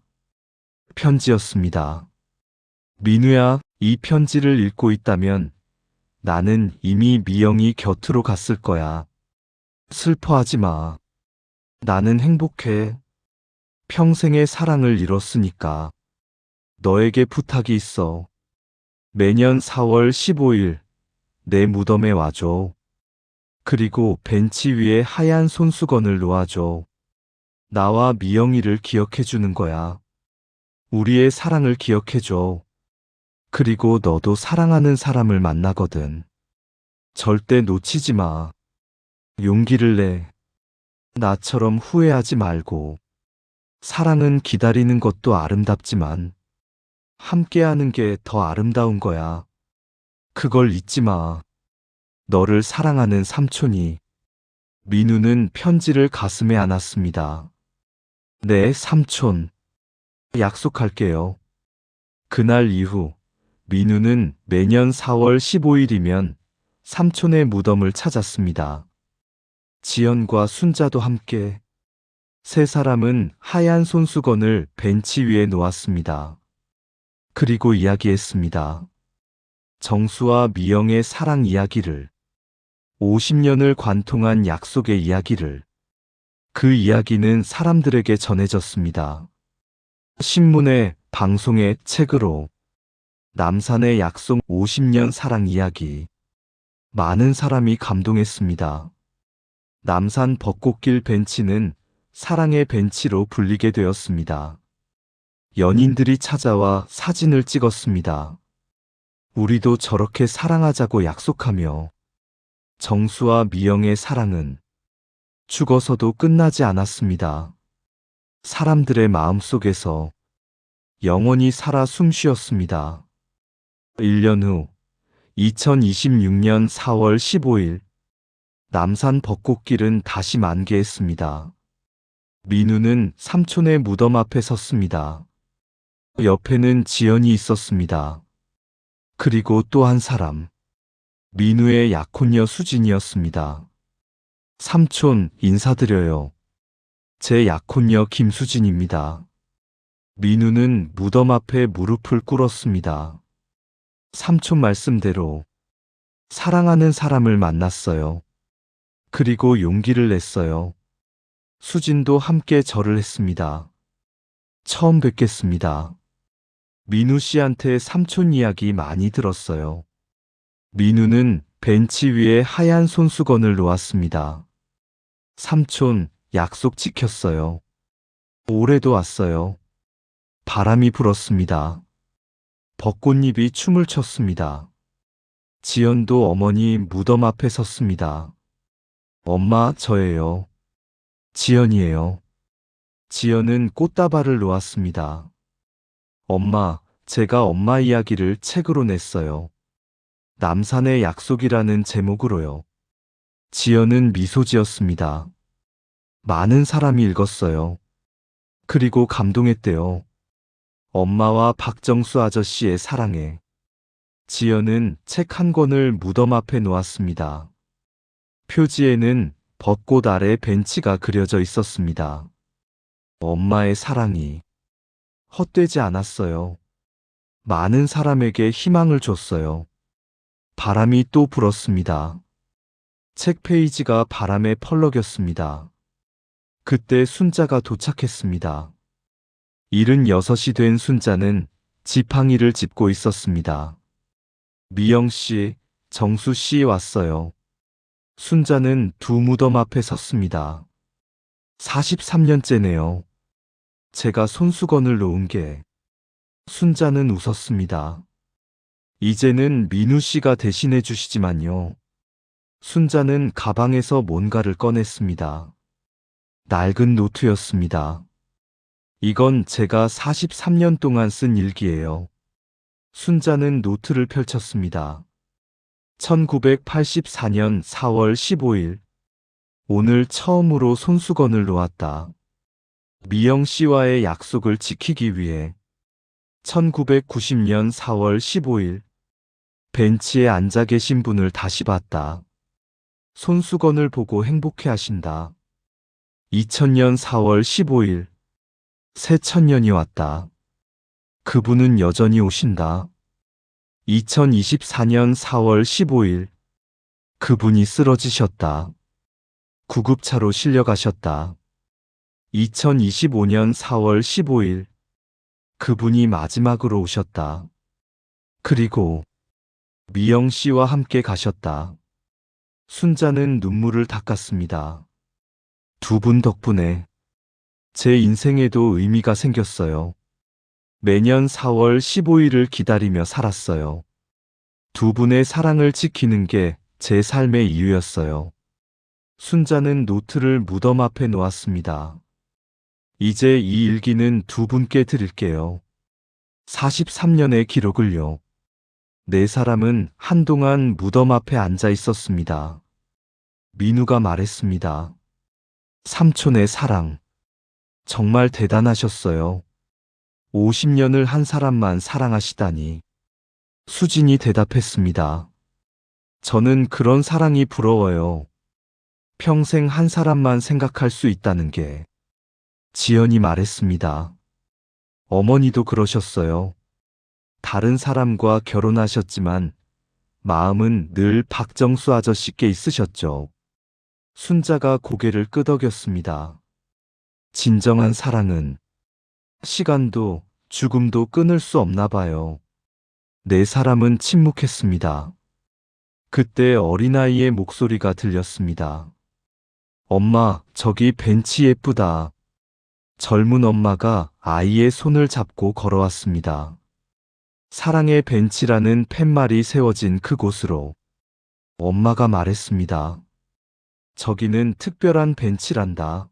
편지였습니다. 민우야, 이 편지를 읽고 있다면 나는 이미 미영이 곁으로 갔을 거야. 슬퍼하지 마. 나는 행복해. 평생의 사랑을 잃었으니까. 너에게 부탁이 있어. 매년 4월 15일 내 무덤에 와줘. 그리고 벤치 위에 하얀 손수건을 놓아줘. 나와 미영이를 기억해 주는 거야. 우리의 사랑을 기억해 줘. 그리고 너도 사랑하는 사람을 만나거든. 절대 놓치지 마. 용기를 내. 나처럼 후회하지 말고. 사랑은 기다리는 것도 아름답지만 함께하는 게 더 아름다운 거야. 그걸 잊지 마. 너를 사랑하는 삼촌이. 민우는 편지를 가슴에 안았습니다. 네, 삼촌. 약속할게요. 그날 이후 민우는 매년 4월 15일이면 삼촌의 무덤을 찾았습니다. 지연과 순자도 함께. 세 사람은 하얀 손수건을 벤치 위에 놓았습니다. 그리고 이야기했습니다. 정수와 미영의 사랑 이야기를. 50년을 관통한 약속의 이야기를. 그 이야기는 사람들에게 전해졌습니다. 신문에, 방송에, 책으로. 남산의 약속 50년 사랑 이야기. 많은 사람이 감동했습니다. 남산 벚꽃길 벤치는 사랑의 벤치로 불리게 되었습니다. 연인들이 찾아와 사진을 찍었습니다. 우리도 저렇게 사랑하자고 약속하며. 정수와 미영의 사랑은 죽어서도 끝나지 않았습니다. 사람들의 마음속에서 영원히 살아 숨쉬었습니다. 1년 후 2026년 4월 15일 남산 벚꽃길은 다시 만개했습니다. 민우는 삼촌의 무덤 앞에 섰습니다. 옆에는 지연이 있었습니다. 그리고 또 한 사람. 민우의 약혼녀 수진이었습니다. 삼촌, 인사드려요. 제 약혼녀 김수진입니다. 민우는 무덤 앞에 무릎을 꿇었습니다. 삼촌 말씀대로 사랑하는 사람을 만났어요. 그리고 용기를 냈어요. 수진도 함께 절을 했습니다. 처음 뵙겠습니다. 민우 씨한테 삼촌 이야기 많이 들었어요. 민우는 벤치 위에 하얀 손수건을 놓았습니다. 삼촌, 약속 지켰어요. 올해도 왔어요. 바람이 불었습니다. 벚꽃잎이 춤을 췄습니다. 지연도 어머니 무덤 앞에 섰습니다. 엄마, 저예요. 지연이에요. 지연은 꽃다발을 놓았습니다. 엄마, 제가 엄마 이야기를 책으로 냈어요. 남산의 약속이라는 제목으로요. 지연은 미소 지었습니다. 많은 사람이 읽었어요. 그리고 감동했대요. 엄마와 박정수 아저씨의 사랑에. 지연은 책 한 권을 무덤 앞에 놓았습니다. 표지에는 벚꽃 아래 벤치가 그려져 있었습니다. 엄마의 사랑이 헛되지 않았어요. 많은 사람에게 희망을 줬어요. 바람이 또 불었습니다. 책 페이지가 바람에 펄럭였습니다. 그때 순자가 도착했습니다. 76이 된 순자는 지팡이를 짚고 있었습니다. 미영 씨, 정수 씨 왔어요. 순자는 두 무덤 앞에 섰습니다. 43년째네요. 제가 손수건을 놓은 게. 순자는 웃었습니다. 이제는 민우 씨가 대신해 주시지만요. 순자는 가방에서 뭔가를 꺼냈습니다. 낡은 노트였습니다. 이건 제가 43년 동안 쓴 일기예요. 순자는 노트를 펼쳤습니다. 1984년 4월 15일. 오늘 처음으로 손수건을 놓았다. 미영 씨와의 약속을 지키기 위해. 1990년 4월 15일. 벤치에 앉아 계신 분을 다시 봤다. 손수건을 보고 행복해 하신다. 2000년 4월 15일. 새 천년이 왔다. 그분은 여전히 오신다. 2024년 4월 15일. 그분이 쓰러지셨다. 구급차로 실려가셨다. 2025년 4월 15일. 그분이 마지막으로 오셨다. 그리고 미영 씨와 함께 가셨다. 순자는 눈물을 닦았습니다. 두 분 덕분에 제 인생에도 의미가 생겼어요. 매년 4월 15일을 기다리며 살았어요. 두 분의 사랑을 지키는 게 제 삶의 이유였어요. 순자는 노트를 무덤 앞에 놓았습니다. 이제 이 일기는 두 분께 드릴게요. 43년의 기록을요. 네 사람은 한동안 무덤 앞에 앉아 있었습니다. 민우가 말했습니다. 삼촌의 사랑. 정말 대단하셨어요. 50년을 한 사람만 사랑하시다니. 수진이 대답했습니다. 저는 그런 사랑이 부러워요. 평생 한 사람만 생각할 수 있다는 게. 지연이 말했습니다. 어머니도 그러셨어요. 다른 사람과 결혼하셨지만 마음은 늘 박정수 아저씨께 있으셨죠. 순자가 고개를 끄덕였습니다. 진정한 사랑은 시간도 죽음도 끊을 수 없나 봐요. 네 사람은 침묵했습니다. 그때 어린아이의 목소리가 들렸습니다. 엄마, 저기 벤치 예쁘다. 젊은 엄마가 아이의 손을 잡고 걸어왔습니다. 사랑의 벤치라는 팻말이 세워진 그곳으로 엄마가 말했습니다. 저기는 특별한 벤치란다.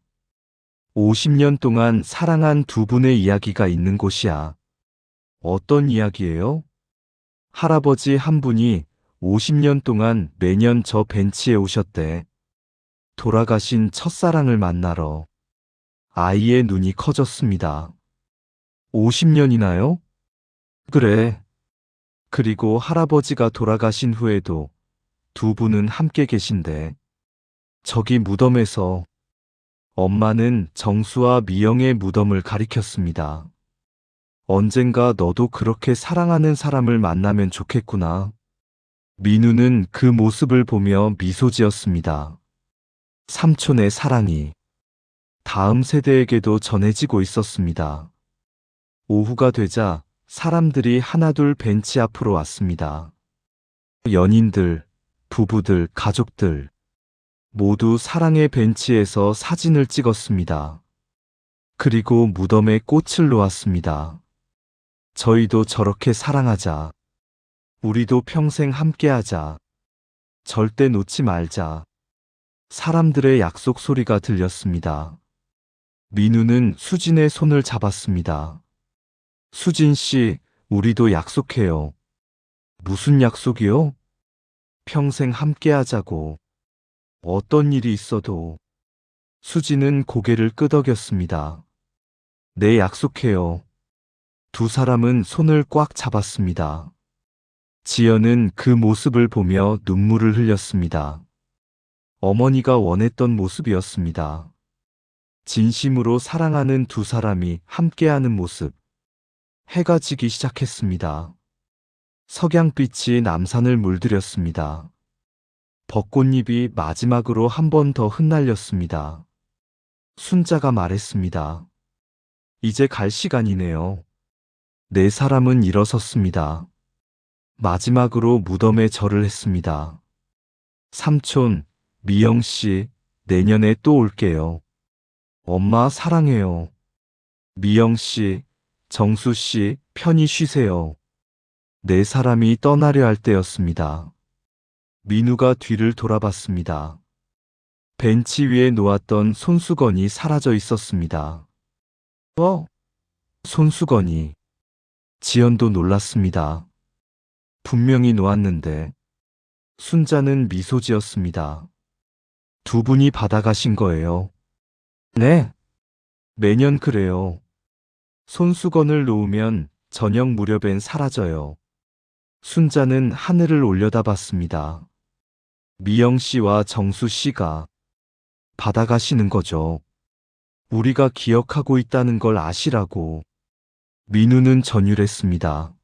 50년 동안 사랑한 두 분의 이야기가 있는 곳이야. 어떤 이야기예요? 할아버지 한 분이 50년 동안 매년 저 벤치에 오셨대. 돌아가신 첫사랑을 만나러. 아이의 눈이 커졌습니다. 50년이나요? 그래. 그리고 할아버지가 돌아가신 후에도 두 분은 함께 계신데. 저기 무덤에서 엄마는 정수와 미영의 무덤을 가리켰습니다. 언젠가 너도 그렇게 사랑하는 사람을 만나면 좋겠구나. 민우는 그 모습을 보며 미소 지었습니다. 삼촌의 사랑이 다음 세대에게도 전해지고 있었습니다. 오후가 되자 사람들이 하나둘 벤치 앞으로 왔습니다. 연인들, 부부들, 가족들 모두 사랑의 벤치에서 사진을 찍었습니다. 그리고 무덤에 꽃을 놓았습니다. 저희도 저렇게 사랑하자. 우리도 평생 함께하자. 절대 놓지 말자. 사람들의 약속 소리가 들렸습니다. 민우는 수진의 손을 잡았습니다. 수진 씨, 우리도 약속해요. 무슨 약속이요? 평생 함께하자고. 어떤 일이 있어도. 수진은 고개를 끄덕였습니다. 네, 약속해요. 두 사람은 손을 꽉 잡았습니다. 지연은 그 모습을 보며 눈물을 흘렸습니다. 어머니가 원했던 모습이었습니다. 진심으로 사랑하는 두 사람이 함께하는 모습. 해가 지기 시작했습니다. 석양빛이 남산을 물들였습니다. 벚꽃잎이 마지막으로 한 번 더 흩날렸습니다. 순자가 말했습니다. 이제 갈 시간이네요. 네 사람은 일어섰습니다. 마지막으로 무덤에 절을 했습니다. 삼촌, 미영 씨, 내년에 또 올게요. 엄마 사랑해요. 미영 씨, 정수 씨, 편히 쉬세요. 네 사람이 떠나려 할 때였습니다. 민우가 뒤를 돌아봤습니다. 벤치 위에 놓았던 손수건이 사라져 있었습니다. 손수건이. 지연도 놀랐습니다. 분명히 놓았는데. 순자는 미소 지었습니다. 두 분이 받아가신 거예요. 네. 매년 그래요. 손수건을 놓으면 저녁 무렵엔 사라져요. 순자는 하늘을 올려다봤습니다. 미영 씨와 정수 씨가 받아가시는 거죠. 우리가 기억하고 있다는 걸 아시라고. 민우는 전율했습니다.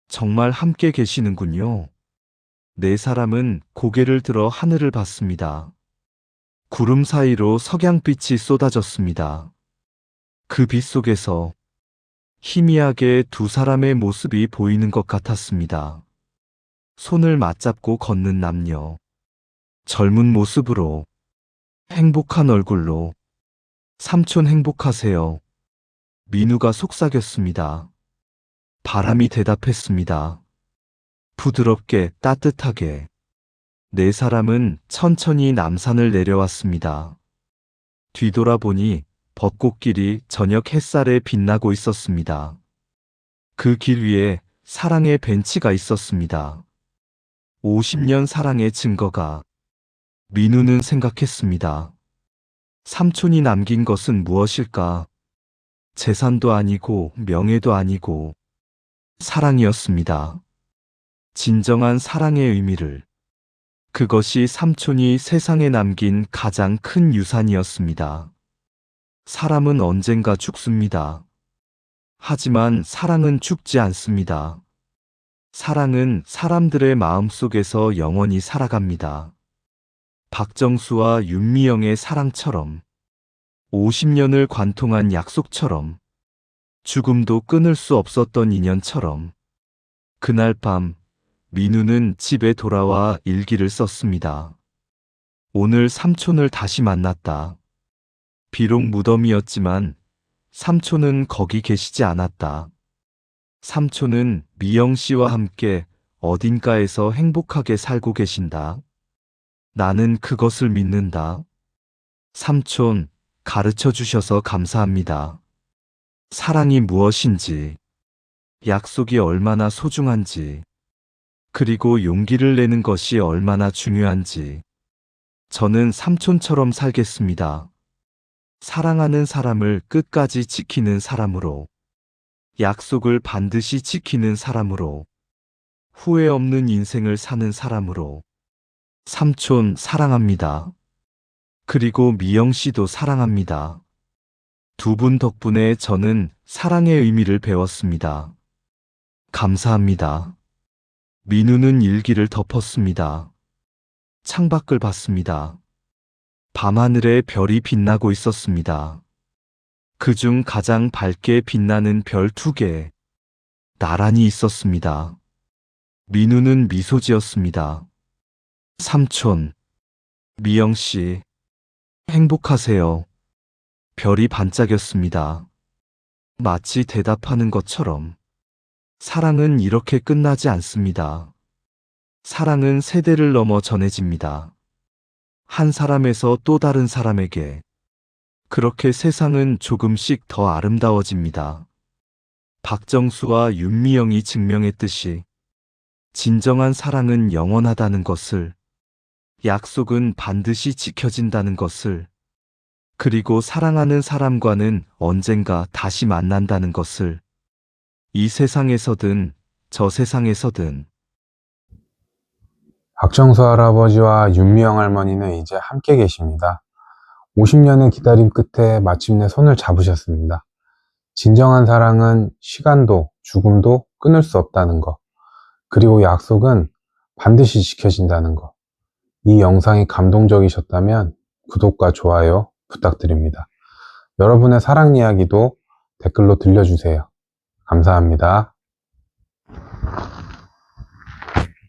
정말 함께 계시는군요. 네 사람은 고개를 들어 하늘을 봤습니다. 구름 사이로 석양빛이 쏟아졌습니다. 그 빛 속에서 희미하게 두 사람의 모습이 보이는 것 같았습니다. 손을 맞잡고 걷는 남녀. 젊은 모습으로, 행복한 얼굴로. 삼촌 행복하세요. 민우가 속삭였습니다. 바람이 대답했습니다. 부드럽게, 따뜻하게. 네 사람은 천천히 남산을 내려왔습니다. 뒤돌아보니 벚꽃길이 저녁 햇살에 빛나고 있었습니다. 그 길 위에 사랑의 벤치가 있었습니다. 50년 사랑의 증거가. 민우는 생각했습니다. 삼촌이 남긴 것은 무엇일까? 재산도 아니고 명예도 아니고 사랑이었습니다. 진정한 사랑의 의미를. 그것이 삼촌이 세상에 남긴 가장 큰 유산이었습니다. 사람은 언젠가 죽습니다. 하지만 사랑은 죽지 않습니다. 사랑은 사람들의 마음속에서 영원히 살아갑니다. 박정수와 윤미영의 사랑처럼, 50년을 관통한 약속처럼, 죽음도 끊을 수 없었던 인연처럼. 그날 밤 민우는 집에 돌아와 일기를 썼습니다. 오늘 삼촌을 다시 만났다. 비록 무덤이었지만 삼촌은 거기 계시지 않았다. 삼촌은 미영 씨와 함께 어딘가에서 행복하게 살고 계신다. 나는 그것을 믿는다. 삼촌, 가르쳐 주셔서 감사합니다. 사랑이 무엇인지, 약속이 얼마나 소중한지, 그리고 용기를 내는 것이 얼마나 중요한지. 저는 삼촌처럼 살겠습니다. 사랑하는 사람을 끝까지 지키는 사람으로, 약속을 반드시 지키는 사람으로, 후회 없는 인생을 사는 사람으로. 삼촌 사랑합니다. 그리고 미영 씨도 사랑합니다. 두 분 덕분에 저는 사랑의 의미를 배웠습니다. 감사합니다. 민우는 일기를 덮었습니다. 창밖을 봤습니다. 밤하늘에 별이 빛나고 있었습니다. 그중 가장 밝게 빛나는 별 2개, 나란히 있었습니다. 민우는 미소 지었습니다. 삼촌, 미영 씨, 행복하세요. 별이 반짝였습니다. 마치 대답하는 것처럼. 사랑은 이렇게 끝나지 않습니다. 사랑은 세대를 넘어 전해집니다. 한 사람에서 또 다른 사람에게. 그렇게 세상은 조금씩 더 아름다워집니다. 박정수와 윤미영이 증명했듯이 진정한 사랑은 영원하다는 것을, 약속은 반드시 지켜진다는 것을, 그리고 사랑하는 사람과는 언젠가 다시 만난다는 것을. 이 세상에서든 저 세상에서든. 박정수 할아버지와 윤미영 할머니는 이제 함께 계십니다. 50년의 기다림 끝에 마침내 손을 잡으셨습니다. 진정한 사랑은 시간도 죽음도 끊을 수 없다는 것, 그리고 약속은 반드시 지켜진다는 것. 이 영상이 감동적이셨다면 구독과 좋아요 부탁드립니다. 여러분의 사랑 이야기도 댓글로 들려주세요. 감사합니다.